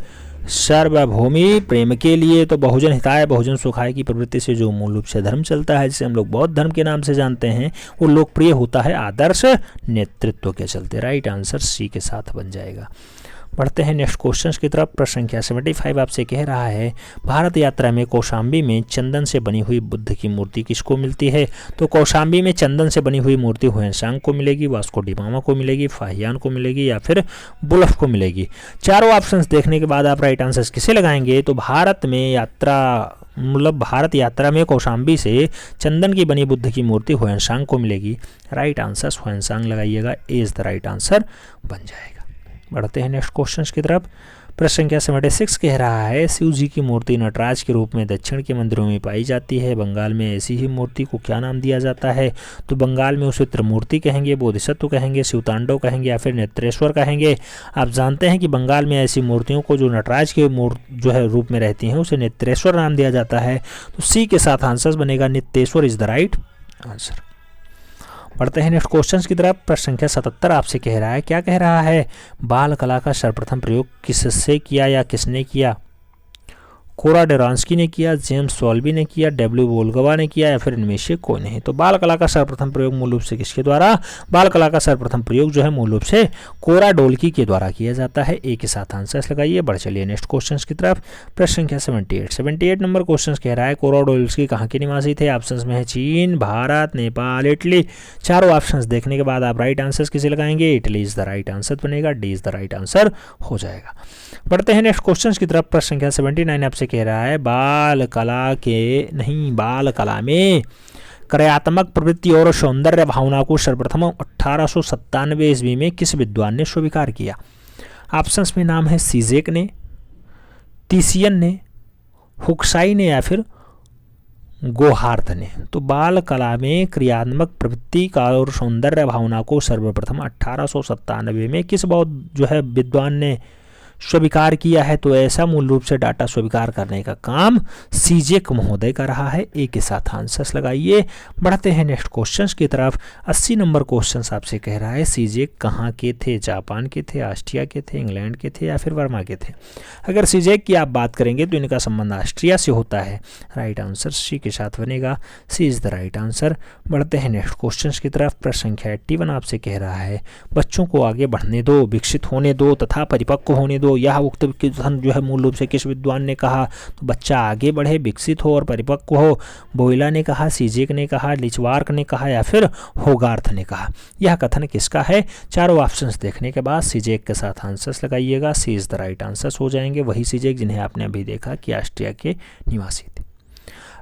सार्वभौमी प्रेम के लिए? तो बहुजन हिताय बहुजन सुखाय की प्रवृत्ति से जो मूल रूप से धर्म चलता है जिसे हम लोग बौद्ध धर्म के नाम से जानते हैं वो लोकप्रिय होता है आदर्श नेतृत्व के चलते। राइट आंसर सी के साथ बन जाएगा। बढ़ते हैं नेक्स्ट क्वेश्चंस की तरफ। प्रश्न संख्या 75 आपसे कह रहा है भारत यात्रा में कौशाम्बी में चंदन से बनी हुई बुद्ध की मूर्ति किसको मिलती है? तो कौशाम्बी में चंदन से बनी हुई मूर्ति हुएनसांग को मिलेगी, वास्को डिगामा को मिलेगी, फाहियान को मिलेगी या फिर बुलफ को मिलेगी। चारों ऑप्शंस देखने के बाद आप राइट आंसर किसे लगाएंगे? तो भारत यात्रा में कौशाम्बी से चंदन की बनी बुद्ध की मूर्ति हुएनसांग को मिलेगी। राइट आंसर हुएनसांग लगाइएगा, ए इज द राइट आंसर बन जाएगा। बढ़ते हैं नेक्स्ट क्वेश्चन की तरफ। प्रश्न संख्या 76 कह रहा है शिव जी की मूर्ति नटराज के रूप में दक्षिण के मंदिरों में पाई जाती है। बंगाल में ऐसी ही मूर्ति को क्या नाम दिया जाता है? तो बंगाल में उसे त्रिमूर्ति कहेंगे, बोधिसत्व कहेंगे, शिवतांडव कहेंगे या फिर नेत्रेश्वर कहेंगे। आप जानते हैं कि बंगाल में ऐसी मूर्तियों को जो नटराज के रूप में रहती हैं उसे नेत्रेश्वर नाम दिया जाता है। तो सी के साथ आंसर बनेगा, नित्येश्वर इज द राइट आंसर। बढ़ते हैं नेक्स्ट क्वेश्चंस की तरफ। प्रश्न संख्या 77 आपसे कह रहा है क्या कह रहा है? बाल कला का सर्वप्रथम प्रयोग किससे किया या किसने किया? कोरा डेरांस्की ने किया, जेम्स सॉल्बी ने किया, डब्ल्यू वोल्गवा ने किया या फिर इनमें से कोई नहीं। तो बाल कला का सर्वप्रथम प्रयोग मूल रूप से किसके द्वारा? बाल कला का सर्वप्रथम प्रयोग जो है मूल रूप से कोरा डोल्की के द्वारा किया जाता है। ए के साथ आंसर लगाइए। बढ़ चलिए नेक्स्ट क्वेश्चन की तरफ। प्रश्न संख्या 78 नंबर क्वेश्चन कह रहा है कोरा डोल्की कहाँ के निवासी थे? ऑप्शन में है चीन, भारत, नेपाल, इटली। चारों ऑप्शन देखने के बाद आप राइट आंसर किसे लगाएंगे? Italy is the right answer बनेगा, D is the right answer हो जाएगा। बढ़ते हैं नेक्स्ट क्वेश्चन की तरफ। प्रश्न संख्या 79 आपसे कह रहा है बाल कला में कार्यात्मक प्रवृत्ति और सौंदर्य भावना को सर्वप्रथम 1897 ईस्वी में किस विद्वान ने स्वीकार किया? ऑप्शंस में नाम है सीजेक ने, तीसियन ने, हुक्साई ने या फिर गोहार्थ ने। तो बाल कला में क्रियात्मक प्रवृत्ति का और सौंदर्य भावना को सर्वप्रथम 1897 में किस विद्वान ने स्वीकार किया है? तो ऐसा मूल रूप से डाटा स्वीकार करने का काम सीजेक महोदय का रहा है। ए के साथ आंसर्स लगाइए। बढ़ते हैं नेक्स्ट क्वेश्चंस की तरफ। 80 नंबर क्वेश्चंस आपसे कह रहा है सीजेक कहाँ के थे? जापान के थे, ऑस्ट्रिया के थे, इंग्लैंड के थे या फिर वर्मा के थे? अगर सीजेक की आप बात करेंगे तो इनका संबंध ऑस्ट्रिया से होता है। राइट आंसर सी के साथ बनेगा, C is the right answer. बढ़ते हैं नेक्स्ट क्वेश्चंस की तरफ। प्रश्न संख्या 81 आपसे कह रहा है बच्चों को आगे बढ़ने दो, विकसित होने दो तथा परिपक्व होने दो। दो। यह उक्त कथन जो है मूल रूप से किस विद्वान ने कहा? तो बच्चा आगे बढ़े, विकसित हो और परिपक्व हो। बोयला ने कहा, सीजेक ने कहा, लिचवार्क ने कहा या फिर होगार्थ ने कहा। यह कथन किसका है? चारों ऑप्शंस देखने के बाद सीजेक के साथ आंसर्स लगाइएगा। सी इज द राइट आंसर्स हो जाएंगे। वही सीजेक जिन्हें आपने अभी देखा कि ऑस्ट्रिया के निवासी थे।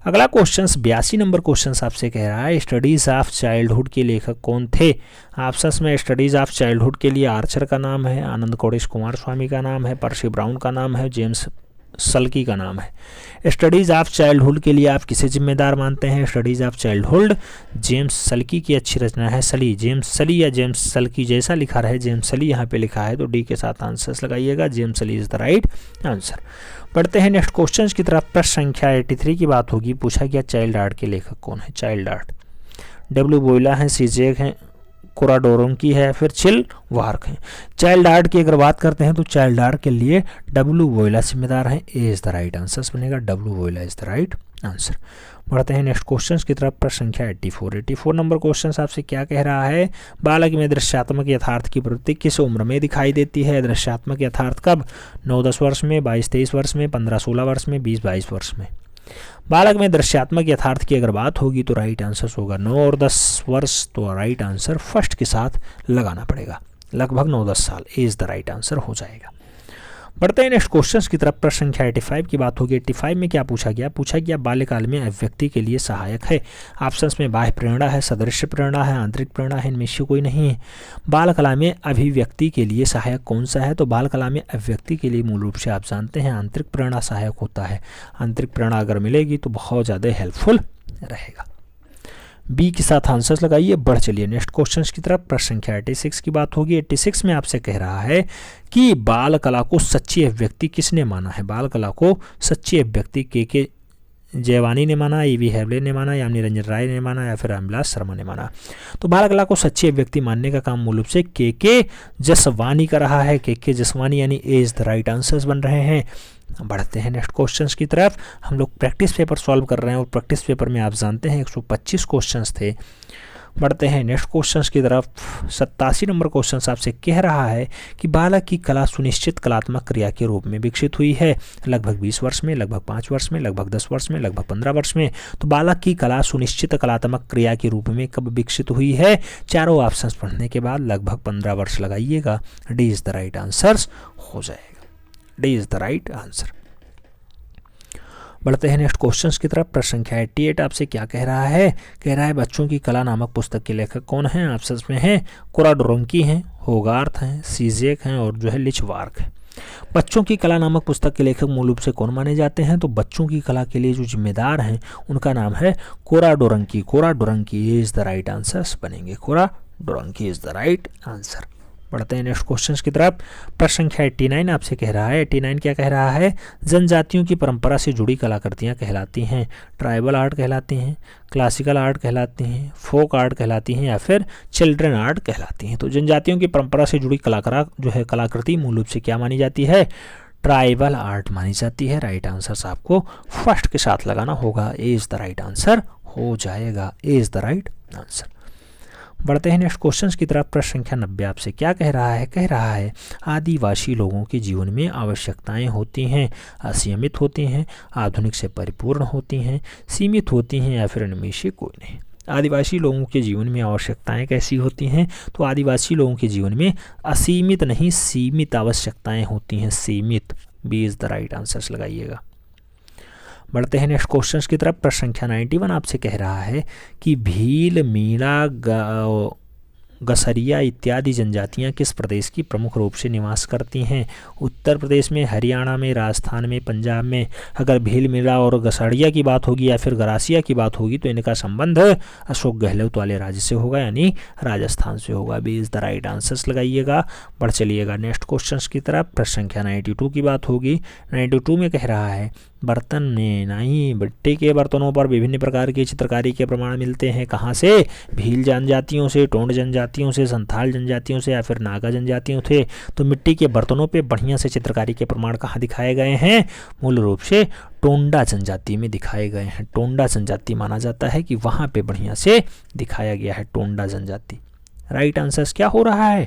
अगला क्वेश्चन 82 नंबर क्वेश्चन आपसे कह रहा है स्टडीज ऑफ चाइल्डहुड के लेखक कौन थे? ऑप्शंस में स्टडीज ऑफ चाइल्डहुड के लिए आर्चर का नाम है, आनंद कोडेश कुमार स्वामी का नाम है, पर्सी ब्राउन का नाम है, जेम्स सल्की का नाम है। स्टडीज ऑफ चाइल्डहुड के लिए आप किसे जिम्मेदार मानते हैं? स्टडीज ऑफ चाइल्डहुड जेम्स सल्की की अच्छी रचना है। सली, जेम्स सली या जेम्स सल्की जैसा लिखा रहे, जेम्स सली यहाँ पे लिखा है तो डी के साथ आंसर्स लगाइएगा। जेम्स सली इज द राइट आंसर। पढ़ते हैं नेक्स्ट क्वेश्चन की तरफ। प्रश्न संख्या 83 की बात होगी। पूछा गया चाइल्ड आर्ट के लेखक कौन है? चाइल्ड आर्ट डब्ल्यू बोयला है, सीजेक है, कोराडोरोंकी है, फिर चिल वार्क है। चाइल्ड आर्ट की अगर बात करते हैं तो चाइल्ड आर्ट के लिए डब्ल्यू बोयला जिम्मेदार है। A is the right answer बनेगा, डब्ल्यू बोयला इज द राइट आंसर। बढ़ते हैं नेक्स्ट क्वेश्चन की तरफ। प्रश्न संख्या 84 नंबर क्वेश्चन आपसे क्या कह रहा है? बालक में दृश्यात्मक यथार्थ की प्रवृत्ति किस उम्र में दिखाई देती है? दृश्यात्मक यथार्थ कब? 9-10 वर्ष में, 22-23 वर्ष में, 15-16 वर्ष में, 20-22 वर्ष में। बालक में दृश्यात्मक यथार्थ की अगर बात होगी तो राइट आंसर होगा 9 और 10 वर्ष। तो राइट आंसर फर्स्ट के साथ लगाना पड़ेगा, लगभग 9-10 साल। ए इज द राइट आंसर हो जाएगा। बढ़ते हैं नेक्स्ट क्वेश्चंस की तरफ। प्रश्न संख्या 85 की बात होगी। 85 में क्या पूछा गया? पूछा गया बाल्यकाल में अभिव्यक्ति के लिए सहायक है। ऑप्शंस में बाह्य प्रेरणा है, सदृश्य प्रेरणा है, आंतरिक प्रेरणा है, इनमें से कोई नहीं है। बाल कला में अभिव्यक्ति के लिए सहायक कौन सा है? तो बाल कला में अभिव्यक्ति के लिए मूल रूप से आप जानते हैं आंतरिक प्रेरणा सहायक होता है। आंतरिक प्रेरणा अगर मिलेगी तो बहुत ज़्यादा हेल्पफुल रहेगा। बी के साथ आंसर्स लगाइए। बढ़ चलिए नेक्स्ट क्वेश्चन की तरफ। प्रश्न संख्या 86 की बात होगी। 86 में आपसे कह रहा है कि बाल कला को सच्ची अभिव्यक्ति किसने माना है? बाल कला को सच्ची अभिव्यक्ति के जयवानी ने माना, ईवी हेबले ने माना, या निरंजन राय ने माना, या फिर रामविलास शर्मा ने माना। तो बाल कला को सच्ची अभिव्यक्ति मानने का काम मूल रूप से के जसवानी का रहा है। के जसवानी यानी ए इज द राइट आंसर्स बन रहे हैं। बढ़ते हैं नेक्स्ट क्वेश्चंस की तरफ। हम लोग प्रैक्टिस पेपर सॉल्व कर रहे हैं और प्रैक्टिस पेपर में आप जानते हैं 125 क्वेश्चंस थे। बढ़ते हैं नेक्स्ट क्वेश्चंस की तरफ। 87 नंबर क्वेश्चन आपसे कह रहा है कि बालक की कला सुनिश्चित कलात्मक क्रिया के रूप में विकसित हुई है। लगभग 20 वर्ष में, लगभग 5 वर्ष में, लगभग 10 वर्ष में, लगभग 15 वर्ष में। तो बालक की कला सुनिश्चित कलात्मक क्रिया के रूप में कब विकसित हुई है? चारों ऑप्शंस पढ़ने के बाद लगभग 15 वर्ष लगाइएगा। D is the right answer हो जाएगा। D is the right answer. बढ़ते हैं नेक्स्ट क्वेश्चंस की तरफ। प्रश्न संख्या 88 आपसे क्या कह रहा है? कह रहा है बच्चों की कला नामक पुस्तक के लेखक कौन हैं? ऑप्शंस में हैं कोराडोरोंकी हैं, होगार्थ हैं, सीजेक हैं और जो है लिचवार्क है। बच्चों की कला नामक पुस्तक के लेखक मूल रूप से कौन माने जाते हैं? तो बच्चों की कला के लिए जो जिम्मेदार हैं उनका नाम है कोराडोरोंकी। कोराडोरोंकी इज द राइट आंसर बनेंगे। कोराडोरोंकी इज द राइट आंसर। बढ़ते हैं नेक्स्ट क्वेश्चंस की तरफ। प्रश्न संख्या 89 आपसे कह रहा है। 89 क्या कह रहा है? जनजातियों की परंपरा से जुड़ी कलाकृतियाँ कहलाती हैं। ट्राइबल आर्ट कहलाती हैं, क्लासिकल आर्ट कहलाती हैं, फोक आर्ट कहलाती हैं, या फिर चिल्ड्रन आर्ट कहलाती हैं। तो जनजातियों की परंपरा से जुड़ी कलाकृति मूल रूप से क्या मानी जाती है? ट्राइबल आर्ट मानी जाती है। राइट आंसर आपको फर्स्ट के साथ लगाना होगा। ए इज द राइट आंसर हो जाएगा। ए इज द राइट आंसर। बढ़ते हैं नेक्स्ट क्वेश्चंस की तरफ। प्रश्न संख्या 90 आपसे क्या कह रहा है? कह रहा है आदिवासी लोगों के जीवन में आवश्यकताएं होती हैं, असीमित होती हैं, आधुनिक से परिपूर्ण होती हैं, सीमित होती हैं, या फिर इनमें से कोई नहीं। आदिवासी लोगों के जीवन में आवश्यकताएं कैसी होती हैं? तो आदिवासी लोगों के जीवन में असीमित नहीं सीमित आवश्यकताएं होती हैं। सीमित। B is the right answer लगाइएगा। बढ़ते हैं नेक्स्ट क्वेश्चंस की तरफ। प्रश्न संख्या 91 आपसे कह रहा है कि भील, मीणा, गसरिया इत्यादि जनजातियां किस प्रदेश की प्रमुख रूप से निवास करती हैं? उत्तर प्रदेश में, हरियाणा में, राजस्थान में, पंजाब में। अगर भील, मीणा और गसरिया की बात होगी या फिर गरासिया की बात होगी तो इनका संबंध अशोक गहलोत वाले राज्य से होगा, यानी राजस्थान से होगा। B is the right answers लगाइएगा। बढ़ चलिएगा नेक्स्ट क्वेश्चन की तरफ। प्रश्न संख्या 92 की बात होगी। 92 में कह रहा है बर्तन में नहीं मिट्टी के बर्तनों पर विभिन्न प्रकार की चित्रकारी के प्रमाण मिलते हैं। कहाँ से? भील जनजातियों से, टोंड जनजातियों से, संथाल जनजातियों से, या फिर नागा जनजातियों से। तो मिट्टी के बर्तनों पे बढ़िया से चित्रकारी के प्रमाण कहाँ दिखाए गए हैं? मूल रूप से टोंडा जनजाति में दिखाए गए हैं। टोंडा जनजाति माना जाता है कि वहाँ पे बढ़िया से दिखाया गया है टोंडा जनजाति। राइट आंसर क्या हो रहा है?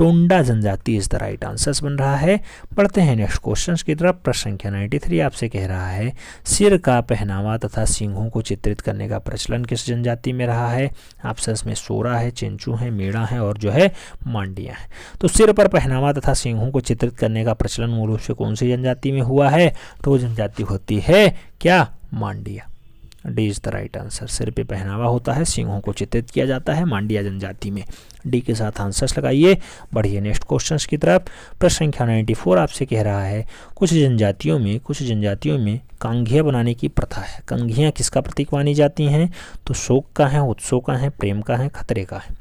टोंडा जनजाति इज द राइट आंसर बन रहा है। बढ़ते हैं नेक्स्ट क्वेश्चन की तरफ। प्रश्न संख्या 93 आपसे कह रहा है सिर का पहनावा तथा सींगों को चित्रित करने का प्रचलन किस जनजाति में रहा है। ऑप्शन में सोरा है, चिंचू है, मीणा है और जो है मांडिया है। तो सिर पर पहनावा तथा सींगों को चित्रित करने का प्रचलन मूल रूप से कौन सी जनजाति में हुआ है, तो वो जनजाति होती है क्या, मांडिया। D is the right answer. सिर पे पहनावा होता है, सींगों को चित्रित किया जाता है मांडिया जनजाति में। डी के साथ आंसर्स लगाइए। बढ़िए नेक्स्ट क्वेश्चंस की तरफ। प्रश्न संख्या 94 आपसे कह रहा है कुछ जनजातियों में कंघियाँ बनाने की प्रथा है। कंघियाँ किसका प्रतीक मानी जाती हैं, तो शोक का है, उत्सव का है, प्रेम का है, खतरे का है।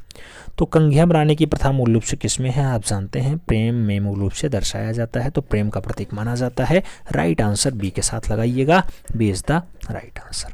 तो कंघियाँ बनाने की प्रथा मूल रूप से किसमें है, आप जानते हैं प्रेम में मूल रूप से दर्शाया जाता है, तो प्रेम का प्रतीक माना जाता है। राइट आंसर बी के साथ लगाइएगा। B is the right answer.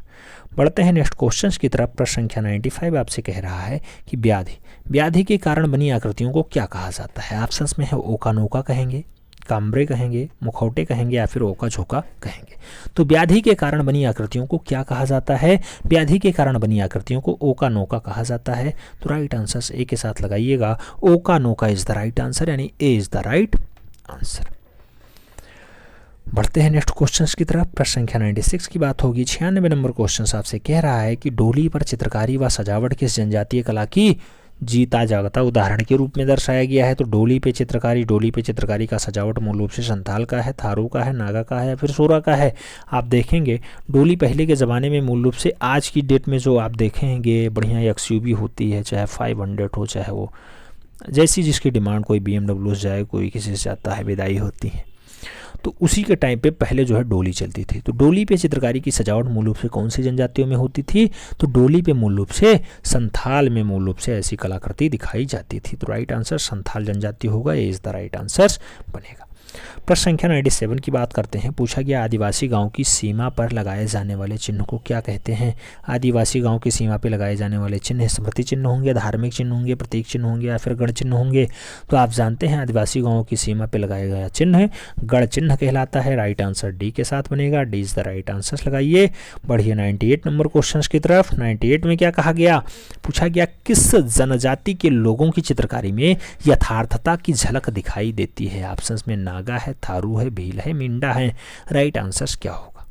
बढ़ते हैं नेक्स्ट क्वेश्चंस की तरफ। प्रश्न संख्या 95 आपसे कह रहा है कि व्याधि के कारण बनी आकृतियों को क्या कहा जाता है। ऑप्शंस में है ओका नोका कहेंगे, काम्बरे कहेंगे, मुखौटे कहेंगे या फिर ओका झोंका कहेंगे। तो व्याधि के कारण बनी आकृतियों को क्या कहा जाता है, व्याधि के कारण बनी आकृतियों को ओका नोका कहा जाता है। तो राइट आंसर ए के साथ लगाइएगा। ओका नोका इज द राइट आंसर, यानी ए इज द राइट आंसर। बढ़ते हैं नेक्स्ट क्वेश्चंस की तरफ। प्रश्न संख्या 96 की बात होगी। 96 नंबर क्वेश्चन आपसे कह रहा है कि डोली पर चित्रकारी व सजावट किस जनजातीय कला की जीता जागता उदाहरण के रूप में दर्शाया गया है। तो डोली पे चित्रकारी का सजावट मूल रूप से संथाल का है, थारू का है, नागा का है या फिर सोरा का है। आप देखेंगे डोली पहले के ज़माने में मूल रूप से आज की डेट में जो आप देखेंगे बढ़िया XUV होती है, चाहे 500 हो, चाहे वो जैसी जिसकी डिमांड, कोई BMW जाए, कोई किसी से जाता है, विदाई होती है। तो उसी के टाइम पे पहले जो है डोली चलती थी। तो डोली पे चित्रकारी की सजावट मूल रूप से कौन सी जनजातियों में होती थी, तो डोली पे मूल रूप से संथाल में मूल रूप से ऐसी कलाकृति दिखाई जाती थी। तो राइट आंसर संथाल जनजाति होगा, ये इज द राइट आंसर बनेगा। प्रश्न संख्या 97 की बात करते हैं। पूछा गया आदिवासी गांव की सीमा पर लगाए जाने वाले चिन्ह को क्या कहते हैं। आदिवासी गांव की सीमा पर लगाए जाने वाले चिन्ह स्मृति चिन्ह होंगे, धार्मिक चिन्ह होंगे, प्रतीक चिन्ह होंगे या फिर गढ़ चिन्ह होंगे। तो आप जानते हैं आदिवासी गांवों की सीमा पर लगाया गया चिन्ह गढ़ चिन्ह कहलाता है। राइट आंसर डी के साथ बनेगा। D is the right answer लगाइए। बढ़िए 98 नंबर क्वेश्चन की तरफ। 98 में क्या कहा गया, पूछा गया किस जनजाति के लोगों की चित्रकारी में यथार्थता की झलक दिखाई देती है। ऑप्शंस में नागा है, थारू है, भील है, मिंडा है। राइट आंसर क्या होगा,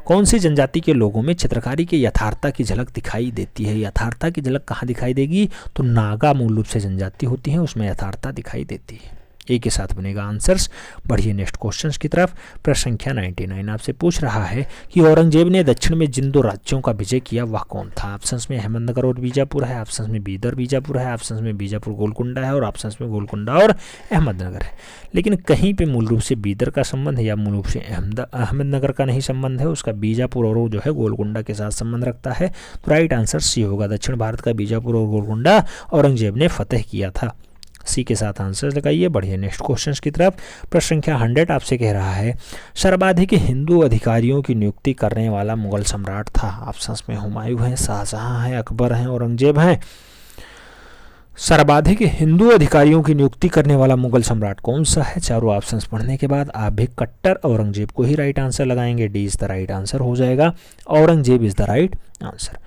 कौन सी जनजाति के लोगों में चित्रकारी के यथार्थता की झलक दिखाई देती है। यथार्थता की झलक कहाँ दिखाई देगी, तो नागा मूल रूप से जनजाति होती है, उसमें यथार्थता दिखाई देती है। ए के साथ बनेगा आंसर्स। बढ़िए नेक्स्ट क्वेश्चंस की तरफ। प्रश्न संख्या 99 आपसे पूछ रहा है कि औरंगजेब ने दक्षिण में जिन 2 राज्यों का विजय किया वह कौन था। ऑप्शंस में अहमदनगर और बीजापुर है, ऑप्शंस में बीदर बीजापुर है, ऑप्शंस में बीजापुर गोलकुंडा है और ऑप्शंस में गोलकुंडा और अहमदनगर है। लेकिन कहीं पे मूल रूप से बीदर का संबंध है या मूल रूप से अहमदनगर का नहीं संबंध है, उसका बीजापुर और जो है गोलकुंडा के साथ संबंध रखता है। तो राइट आंसर सी होगा। दक्षिण भारत का बीजापुर और गोलकुंडा औरंगजेब ने फतेह किया था। सी के साथ आंसर लगाइए। बढ़िए नेक्स्ट क्वेश्चन की तरफ। प्रश्न संख्या 100 आपसे कह रहा है सर्वाधिक हिंदू अधिकारियों की नियुक्ति करने वाला मुगल सम्राट था। ऑप्शंस में हुमायूं है, शाहजहां है, अकबर है, औरंगजेब है। सर्वाधिक हिंदू अधिकारियों की नियुक्ति करने वाला मुगल सम्राट कौन सा है। चारों ऑप्शंस पढ़ने के बाद आप भी कट्टर औरंगजेब को ही राइट आंसर लगाएंगे। D is the right answer हो जाएगा। Aurangzeb is the right answer.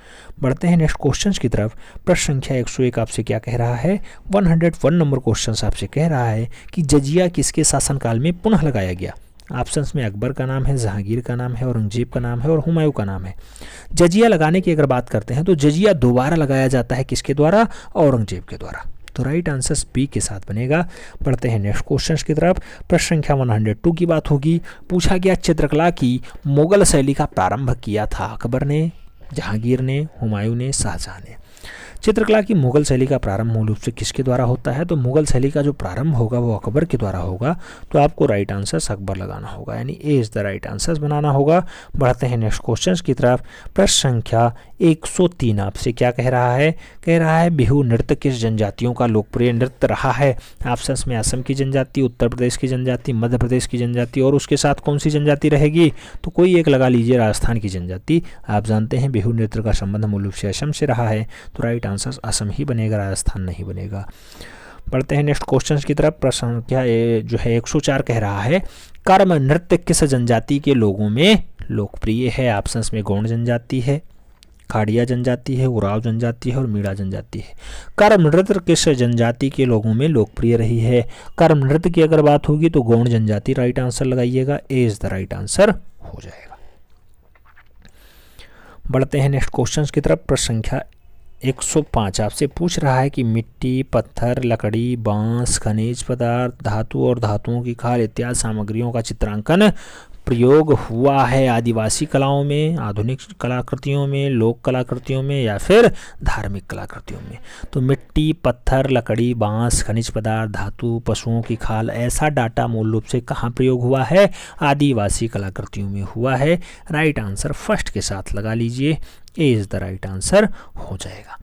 बढ़ते हैं नेक्स्ट क्वेश्चंस की तरफ। प्रश्न संख्या 101 आपसे क्या कह रहा है, 101 नंबर क्वेश्चन आपसे कह रहा है कि जजिया किसके शासनकाल में पुनः लगाया गया। ऑप्शंस में अकबर का नाम है, जहांगीर का नाम है, औरंगजेब का नाम है और हुमायूं का नाम है। जजिया लगाने की अगर बात करते हैं तो जजिया दोबारा लगाया जाता है किसके द्वारा, औरंगजेब के द्वारा। तो राइट आंसर बी के साथ बनेगा। पढ़ते हैं नेक्स्ट क्वेश्चन की तरफ। प्रश्न संख्या 102 की बात होगी। पूछा गया चित्रकला की मुगल शैली का प्रारंभ किया था अकबर ने, जहांगीर ने, हुमायूं ने, शाहजहां ने। चित्रकला की मुगल शैली का प्रारंभ मूल रूप से किसके द्वारा होता है, तो मुगल शैली का जो प्रारंभ होगा वो अकबर के द्वारा होगा। तो आपको राइट आंसर अकबर लगाना होगा, यानी ए इज द राइट आंसर बनाना होगा। बढ़ते हैं नेक्स्ट क्वेश्चन की तरफ। प्रश्न संख्या 103 आपसे क्या कह रहा है बिहू नृत्य किस जनजातियों का लोकप्रिय नृत्य रहा है। ऑप्शंस में असम की जनजाति, उत्तर प्रदेश की जनजाति, मध्य प्रदेश की जनजाति और उसके साथ कौन सी जनजाति रहेगी, तो कोई एक लगा लीजिए, राजस्थान की जनजाति। आप जानते हैं बिहू नृत्य का संबंध मूल रूप से असम से रहा है। तो राइट आंसर असम ही बनेगा, राजस्थान नहीं बनेगा। बढ़ते हैं नेक्स्ट क्वेश्चन की तरफ। प्रश्न संख्या जो है 104 कह रहा है कर्म नृत्य किस जनजाति के लोगों में लोकप्रिय है। ऑप्शंस में गौंड जनजाति है, खाड़िया जनजाति है, उराव जनजाति है और मीणा जनजाति है। कर्म नृत्य किस जनजाति के लोगों में लोकप्रिय रही है? कर्म नृत्य की अगर बात होगी तो गौड़ जनजाति राइट आंसर लगाइएगा, ए इज द राइट आंसर हो जाएगा। बढ़ते हैं नेक्स्ट क्वेश्चन की तरफ। प्रश्न संख्या 105 आपसे पूछ रहा है कि मिट्टी, पत्थर, लकड़ी, बांस, खनिज पदार्थ, धातु और धातुओं की खाल इत्यादि सामग्रियों का चित्रांकन प्रयोग हुआ है आदिवासी कलाओं में, आधुनिक कलाकृतियों में, लोक कलाकृतियों में या फिर धार्मिक कलाकृतियों में। तो मिट्टी, पत्थर, लकड़ी, बांस, खनिज पदार्थ, धातु, पशुओं की खाल, ऐसा डाटा मूल रूप से कहाँ प्रयोग हुआ है? आदिवासी कलाकृतियों में हुआ है। राइट आंसर फर्स्ट के साथ लगा लीजिए, ए इज द राइट आंसर हो जाएगा।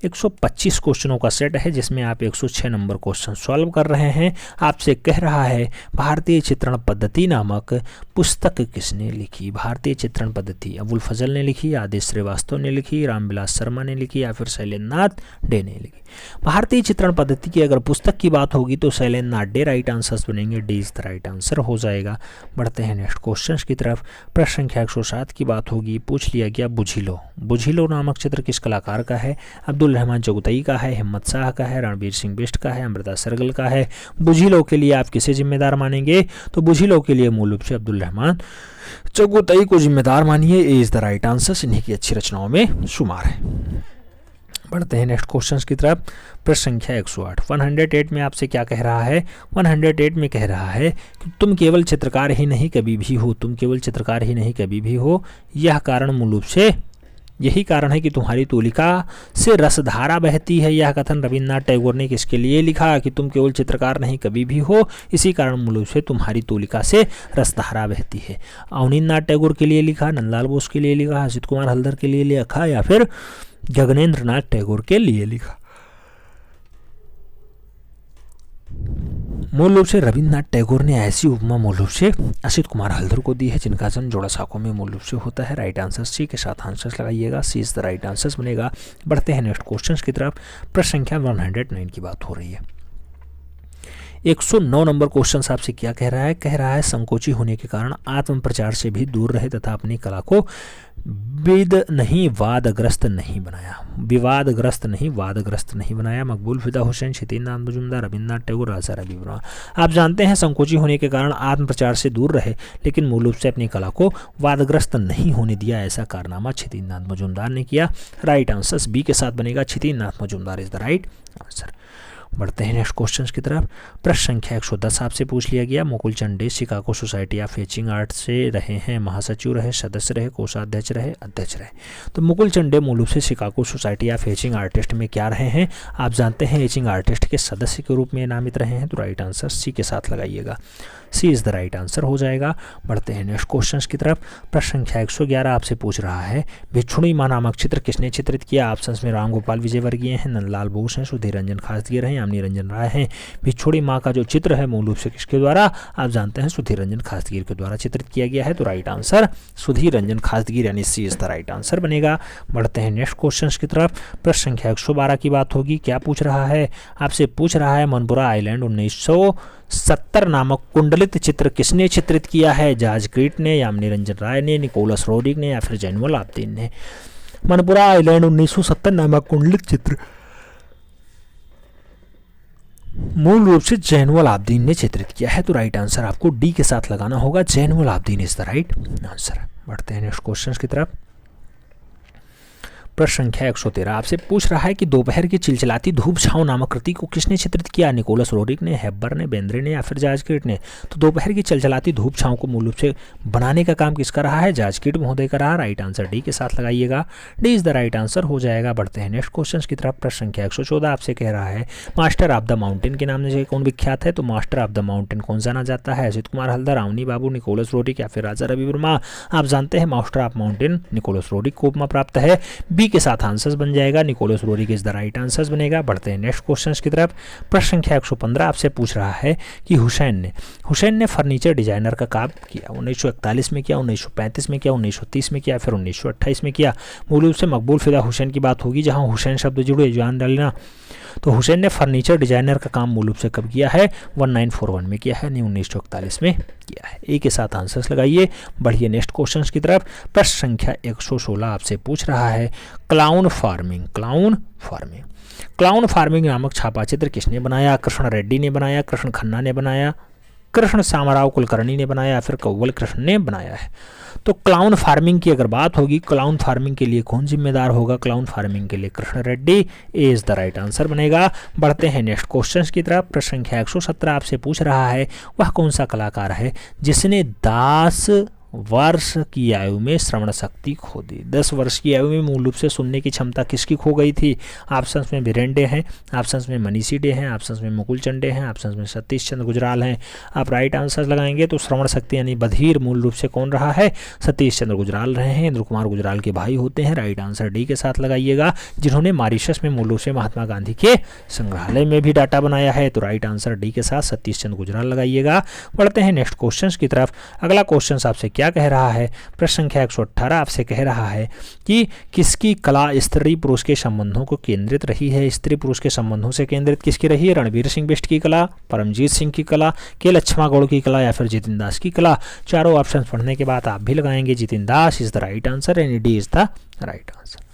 125 क्वेश्चनों का सेट है जिसमें आप 106 नंबर क्वेश्चन सॉल्व कर रहे हैं। आपसे कह रहा है भारतीय चित्रण पद्धति नामक पुस्तक किसने लिखी? भारतीय चित्रण पद्धति अबुल फजल ने लिखी, आदेश श्रीवास्तव ने लिखी, रामविलास शर्मा ने लिखी या फिर शैलेंद्रनाथ डे ने लिखी? भारतीय चित्रण पद्धति की अगर पुस्तक की बात होगी तो शैलेंद्रनाथ डे राइट आंसर्स बनेंगे, D is the right answer हो जाएगा। बढ़ते हैं नेक्स्ट क्वेश्चन की तरफ। प्रश्न संख्या 107 की बात होगी। पूछ लिया गया बुझिलो। बुझिलो नामक चित्र किस कलाकार का है? अब्दुल रहमान चगुतई का है, हिम्मत शाह का है, रणबीर सिंह बिष्ट का है, अमृता सरगल का है। बुझिलो के लिए आप किसे जिम्मेदार मानेंगे? तो बुझिलो के लिए मूल रूप से अब्दुल रहमान चगुतई को जिम्मेदार मानिए, ए इज द राइट आंसर। इन्हीं की अच्छी रचनाओं में शुमार है। बढ़ते हैं नेक्स्ट क्वेश्चन की तरफ। प्रश्न संख्या 108। 108 में आपसे क्या कह रहा है? 108 में कह रहा है कि तुम केवल चित्रकार ही नहीं कभी भी हो, तुम केवल चित्रकार ही नहीं कभी भी हो। यह कारण मूल रूप से यही कारण है कि तुम्हारी तूलिका से रसधारा बहती है। यह कथन रविन्द्रनाथ टैगोर ने किसके लिए लिखा? कि तुम केवल चित्रकार नहीं कभी भी हो, इसी कारण मूल रूप से तुम्हारी तूलिका से रसधारा बहती है। अवनींद्रनाथ टैगोर के लिए लिखा, नंदलाल बोस के लिए लिखा, असित कुमार हल्दर के लिए लिखा या फिर गगनेंद्रनाथ टैगोर के लिए लिखा? मूल रूप से रविन्द्रनाथ टैगोर ने ऐसी उपमा मूल रूप से असित कुमार हल्दर को दी है जिनका जन्म जोड़ासांको में मूल रूप से होता है। राइट आंसर सी के साथ आंसर्स लगाइएगा, सी इज द राइट आंसर्स बनेगा। बढ़ते हैं नेक्स्ट क्वेश्चन की तरफ। प्रश्न संख्या 109 की बात हो रही है। 109 नंबर क्वेश्चन आपसे क्या कह रहा है? कह रहा है संकोची होने के कारण आत्म प्रचार से भी दूर रहे तथा अपनी कला को वादग्रस्त नहीं बनाया। मकबूल फिदा हुसैन, क्षितिन्द्रनाथ मजूमदार, रविन्द्रनाथ टैगोर, राजा रवि वर्मा। आप जानते हैं संकोची होने के कारण आत्म प्रचार से दूर रहे लेकिन मूल रूप से अपनी कला को वादग्रस्त नहीं होने दिया, ऐसा कारनामा क्षितिन्द्रनाथ मजूमदार ने किया। राइट आंसर बी के साथ बनेगा, Kshitindranath Majumdar is the right answer. बढ़ते हैं नेक्स्ट क्वेश्चन की तरफ। प्रश्न संख्या 110 आपसे पूछ लिया गया। Mukul Chand Dey Chicago Society of Etching Art से रहे हैं, महासचिव रहे, सदस्य रहे, कोषाध्यक्ष रहे, अध्यक्ष रहे। तो मुकुल चंद डे मूल रूप से Chicago Society of etching artist में क्या रहे हैं? आप जानते हैं एचिंग आर्टिस्ट के सदस्य के रूप में नामित रहे हैं। तो राइट आंसर सी के साथ लगाइएगा, सी इज द राइट आंसर हो जाएगा। बढ़ते हैं नेक्स्ट क्वेश्चन की तरफ। प्रश्न संख्या 111 आपसे पूछ रहा है भिक्षुणी मां नामक चित्र किसने चित्रित किया? ऑप्शंस में राम गोपाल विजयवर्गीय हैं, नंदलाल बोस हैं, सुधीर रंजन खासगीर हैं, यामिनी रंजन राय हैं। भिक्षुणी मां का जो चित्र है मूल रूप से किसके द्वारा? आप जानते हैं सुधीर रंजन खासगीर के द्वारा चित्रित किया गया है। तो राइट आंसर सुधीर रंजन खासगीर यानी C is the right answer बनेगा। बढ़ते हैं नेक्स्ट क्वेश्चन की तरफ। प्रश्न संख्या 112 की बात होगी। क्या पूछ रहा है? आपसे पूछ रहा है मनपुरा आइलैंड 1970 नामक कुंडलित चित्र किसने चित्रित किया है? जॉर्ज क्रीट ने, यामिनी रंजन राय ने, निकोलस रोड्रिग ने या फिर जैनुअल आब्दीन ने? मनपुरा आइलैंड 1970 नामक कुंडलित चित्र मूल रूप से जैनुअल आब्दीन ने चित्रित किया है। तो राइट आंसर आपको डी के साथ लगाना होगा, Zainul Abdin is the right answer. बढ़ते हैं नेक्स्ट क्वेश्चन की तरफ। प्रश्न संख्या 113 आपसे पूछ रहा है कि दोपहर की चिलचिलाती धूप छांव नामक कृति को किसने चित्रित किया? निकोलस रोड्रिग ने, हेब्बर ने, बेंद्रे ने या फिर जॉर्ज क्रीट ने? तो दोपहर की चिलचिलाती धूप छांव को मूल रूप से बनाने का काम किसका रहा है? जॉर्ज क्रीट महोदय का रहा। राइट आंसर डी के साथ लगाइएगा, D is the right answer हो जाएगा। बढ़ते हैं नेक्स्ट क्वेश्चन की तरफ। प्रश्न संख्या 114 आपसे कह रहा है मास्टर ऑफ द माउंटेन के नाम से कौन विख्यात है? तो मास्टर ऑफ द माउंटेन कौन जाना जाता है? असित कुमार हल्दर, अवनी बाबू, निकोलस रोड्रिग या फिर राजा रवि वर्मा? आप जानते हैं मास्टर ऑफ माउंटेन निकोलस रोड्रिग को उपमा प्राप्त है। बी के साथ आंसर जाएगा, निकोलस रोड्रिग इज द राइट आंसर बनेगा। बढ़ते हैं नेक्स्ट क्वेश्चन की तरफ। प्रश्न संख्या 115 आपसे पूछ रहा है कि हुसैन ने फर्नीचर डिजाइनर का काम किया 1941 में किया, 1935 में किया, 1930 में किया, फिर 1928 में किया। मूल रूप से मकबूल फिदा हुसैन की बात होगी। जहां हुसैन शब्द जुड़े जान डालना, तो तो हुसैन ने फर्नीचर डिजाइनर का काम मूल रूप से कब किया है? 1941 में किया है, नहीं 1941 में किया है। ए के साथ आंसर्स लगाइए। बढ़िए नेक्स्ट क्वेश्चन की तरफ। प्रश्न संख्या 116 आपसे पूछ रहा है क्लाउन फार्मिंग। क्लाउन फार्मिंग नामक छापा चित्र किसने बनाया? कृष्ण रेड्डी ने बनाया, कृष्ण खन्ना ने बनाया, कृष्ण सामराव कुलकर्णी ने बनाया या फिर कव्वल कृष्ण ने बनाया है? तो क्लाउन फार्मिंग की अगर बात होगी, क्लाउन फार्मिंग के लिए कौन जिम्मेदार होगा? क्लाउन फार्मिंग के लिए कृष्ण रेड्डी। ए इज द राइट आंसर बनेगा। बढ़ते हैं नेक्स्ट क्वेश्चन की तरफ। प्रश्न संख्या 117 आपसे पूछ रहा है वह कौन सा कलाकार है जिसने 10 वर्ष की आयु में श्रवण शक्ति खो दी? 10 वर्ष की आयु में मूल रूप से सुनने की क्षमता किसकी खो गई थी? ऑप्शंस में बीरेन डे हैं, ऑप्शंस में मनीषी डे हैं, ऑप्शंस में मुकुल चंद डे हैं, ऑप्शंस में सतीश चंद्र गुजराल हैं। आप राइट आंसर लगाएंगे तो श्रवण शक्ति यानी बधिर मूल रूप से कौन रहा है? सतीश चंद्र गुजराल रहे हैं। इंद्र कुमार गुजराल के भाई होते हैं। राइट आंसर डी के साथ लगाइएगा, जिन्होंने मॉरिशस में मूल रूप से महात्मा गांधी के संग्रहालय में भी डाटा बनाया है। तो राइट आंसर डी के साथ सतीश चंद्र गुजराल लगाइएगा। बढ़ते हैं नेक्स्ट क्वेश्चन की तरफ। अगला क्वेश्चन आपसे क्या कह रहा है? प्रश्न संख्या 118 आपसे कह रहा है कि किसकी कला स्त्री पुरुष के संबंधों को केंद्रित रही है? स्त्री पुरुष के संबंधों से केंद्रित किसकी रही है? रणवीर सिंह बिष्ट की कला, परमजीत सिंह की कला, के लक्ष्मा गौड़ की कला या फिर जितिन दास की कला? चारों ऑप्शन पढ़ने के बाद आप भी लगाएंगे Jitin Das is the right answer and D is the right answer.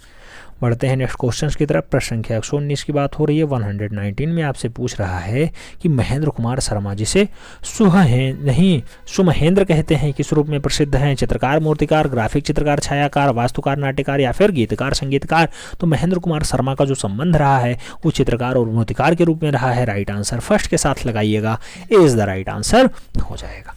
बढ़ते हैं नेक्स्ट क्वेश्चन की तरफ। प्रश्न संख्या 119 की बात हो रही है। 119 में आपसे पूछ रहा है कि महेंद्र कुमार शर्मा जिसे सुमहेंद्र कहते हैं किस रूप में प्रसिद्ध हैं? चित्रकार, मूर्तिकार, ग्राफिक चित्रकार, छायाकार, वास्तुकार, नाट्यकार या फिर गीतकार, संगीतकार? तो महेंद्र कुमार शर्मा का जो संबंध रहा है वो चित्रकार और मूर्तिकार के रूप में रहा है। राइट आंसर फर्स्ट के साथ लगाइएगा, ए इज द राइट आंसर हो जाएगा।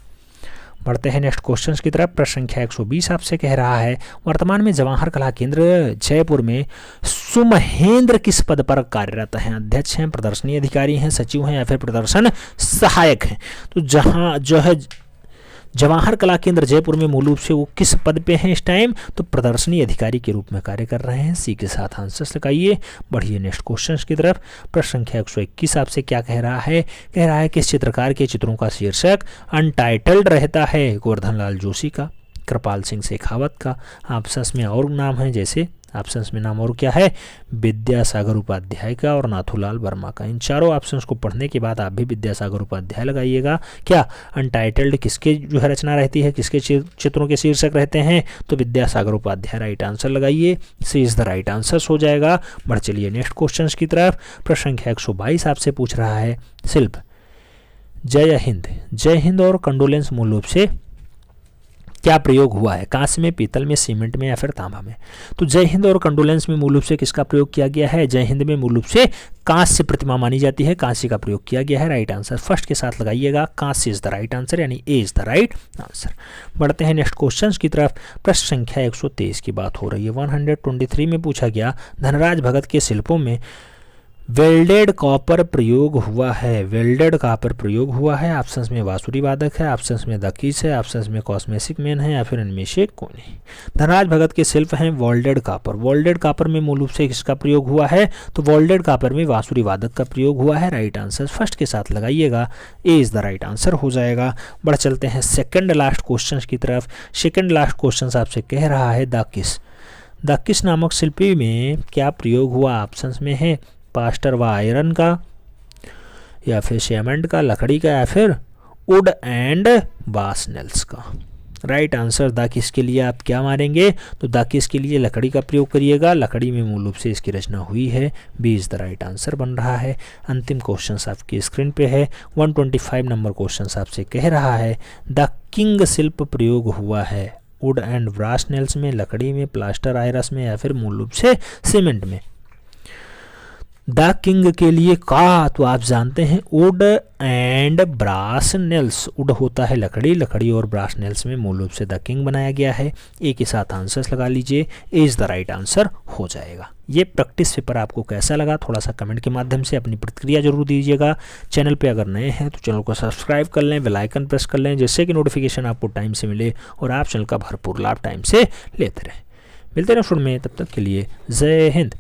बढ़ते हैं नेक्स्ट क्वेश्चन की तरफ। प्रश्न संख्या 120 आपसे कह रहा है वर्तमान में जवाहर कला केंद्र जयपुर में सुमहेंद्र किस पद पर कार्यरत हैं? अध्यक्ष हैं, प्रदर्शनी अधिकारी हैं, सचिव हैं या फिर प्रदर्शन सहायक हैं? तो जहां जो है जवाहर कला केंद्र जयपुर में मूल रूप से वो किस पद पे हैं इस टाइम? तो प्रदर्शनी अधिकारी के रूप में कार्य कर रहे हैं। सी के साथ आंसर्स लगाइए। बढ़िए नेक्स्ट क्वेश्चन की तरफ। प्रश्न संख्या 121 आपसे क्या कह रहा है? कह रहा है कि इस चित्रकार के चित्रों का शीर्षक अनटाइटल्ड रहता है? गोवर्धन लाल जोशी का, कृपाल सिंह शेखावत का। ऑप्शंस में और नाम है, जैसे ऑप्शंस में नाम और क्या है? विद्यासागर उपाध्याय का और नाथूलाल वर्मा का। इन चारों ऑप्शंस को पढ़ने के बाद आप भी विद्यासागर उपाध्याय लगाइएगा। क्या अनटाइटल्ड किसके जो है रचना रहती है, किसके चित्रों के शीर्षक रहते हैं? तो विद्यासागर उपाध्याय। राइट आंसर लगाइए, सी इज द राइट आंसर हो जाएगा। बढ़ चलिए नेक्स्ट क्वेश्चन की तरफ। प्रश्न संख्या 122 आपसे पूछ रहा है शिल्प जय हिंद और कंडोलेंस मूल रूप से क्या प्रयोग हुआ है? कांस्य में, पीतल में, सीमेंट में या फिर तांबा में? तो जय हिंद और कंडोलेंस में मूल रूप से किसका प्रयोग किया गया है? जय हिंद में मूल रूप से कांस्य प्रतिमा मानी जाती है, कांस्य का प्रयोग किया गया है। राइट आंसर फर्स्ट के साथ लगाइएगा, कांस्य इज द राइट आंसर यानी ए इज द राइट आंसर। बढ़ते हैं नेक्स्ट क्वेश्चन की तरफ। प्रश्न संख्या 123 की बात हो रही है। 123 में पूछा गया धनराज भगत के शिल्पों में वेल्डेड कॉपर प्रयोग हुआ है? वेल्डेड कॉपर प्रयोग हुआ है। ऑप्शंस में बांसुरी वादक है, ऑप्शंस में दकीस है, ऑप्शंस में कॉस्मेटिक मैन है या फिर इनमें से कोई नहीं। धनराज भगत के शिल्प हैं वेल्डेड कॉपर। वेल्डेड कॉपर में मूल रूप से किसका प्रयोग हुआ है? तो वेल्डेड कॉपर में बांसुरी वादक का प्रयोग हुआ है। राइट आंसर फर्स्ट के साथ लगाइएगा, ए इज द राइट आंसर हो जाएगा। बढ़ चलते हैं सेकंड लास्ट क्वेश्चन की तरफ। सेकंड लास्ट क्वेश्चन आपसे कह रहा है दाकिस नामक शिल्पी में क्या प्रयोग हुआ? ऑप्शंस में है पास्टर व आयरन का या फिर सीमेंट का, लकड़ी का या फिर वुड एंड बास नेल्स का। राइट आंसर दाकिस के लिए आप क्या मारेंगे? तो दाकिस के लिए लकड़ी का प्रयोग करिएगा। लकड़ी में मूल रूप से इसकी रचना हुई है। B is the right answer बन रहा है। अंतिम क्वेश्चन आपकी स्क्रीन पे है। 125 नंबर क्वेश्चन आपसे कह रहा है द किंग शिल्प प्रयोग हुआ है वुड एंड ब्रास नेल्स में, लकड़ी में, प्लास्टर आयरस में या फिर मूल रूप से सीमेंट में? द किंग के लिए का तो आप जानते हैं wood and brass nails. Wood होता है लकड़ी, लकड़ी और ब्रास नेल्स में मूल रूप से द किंग बनाया गया है। ए के साथ आंसर्स लगा लीजिए, ए इज द राइट आंसर हो जाएगा। ये प्रैक्टिस पेपर आपको कैसा लगा थोड़ा सा कमेंट के माध्यम से अपनी प्रतिक्रिया जरूर दीजिएगा। चैनल पे अगर नए हैं तो चैनल को सब्सक्राइब कर लें, बेल आइकन प्रेस कर लें जिससे कि नोटिफिकेशन आपको टाइम से मिले और आप चैनल का भरपूर लाभ टाइम से लेते रहें। मिलते हैं शुरू में, तब तक के लिए जय हिंद।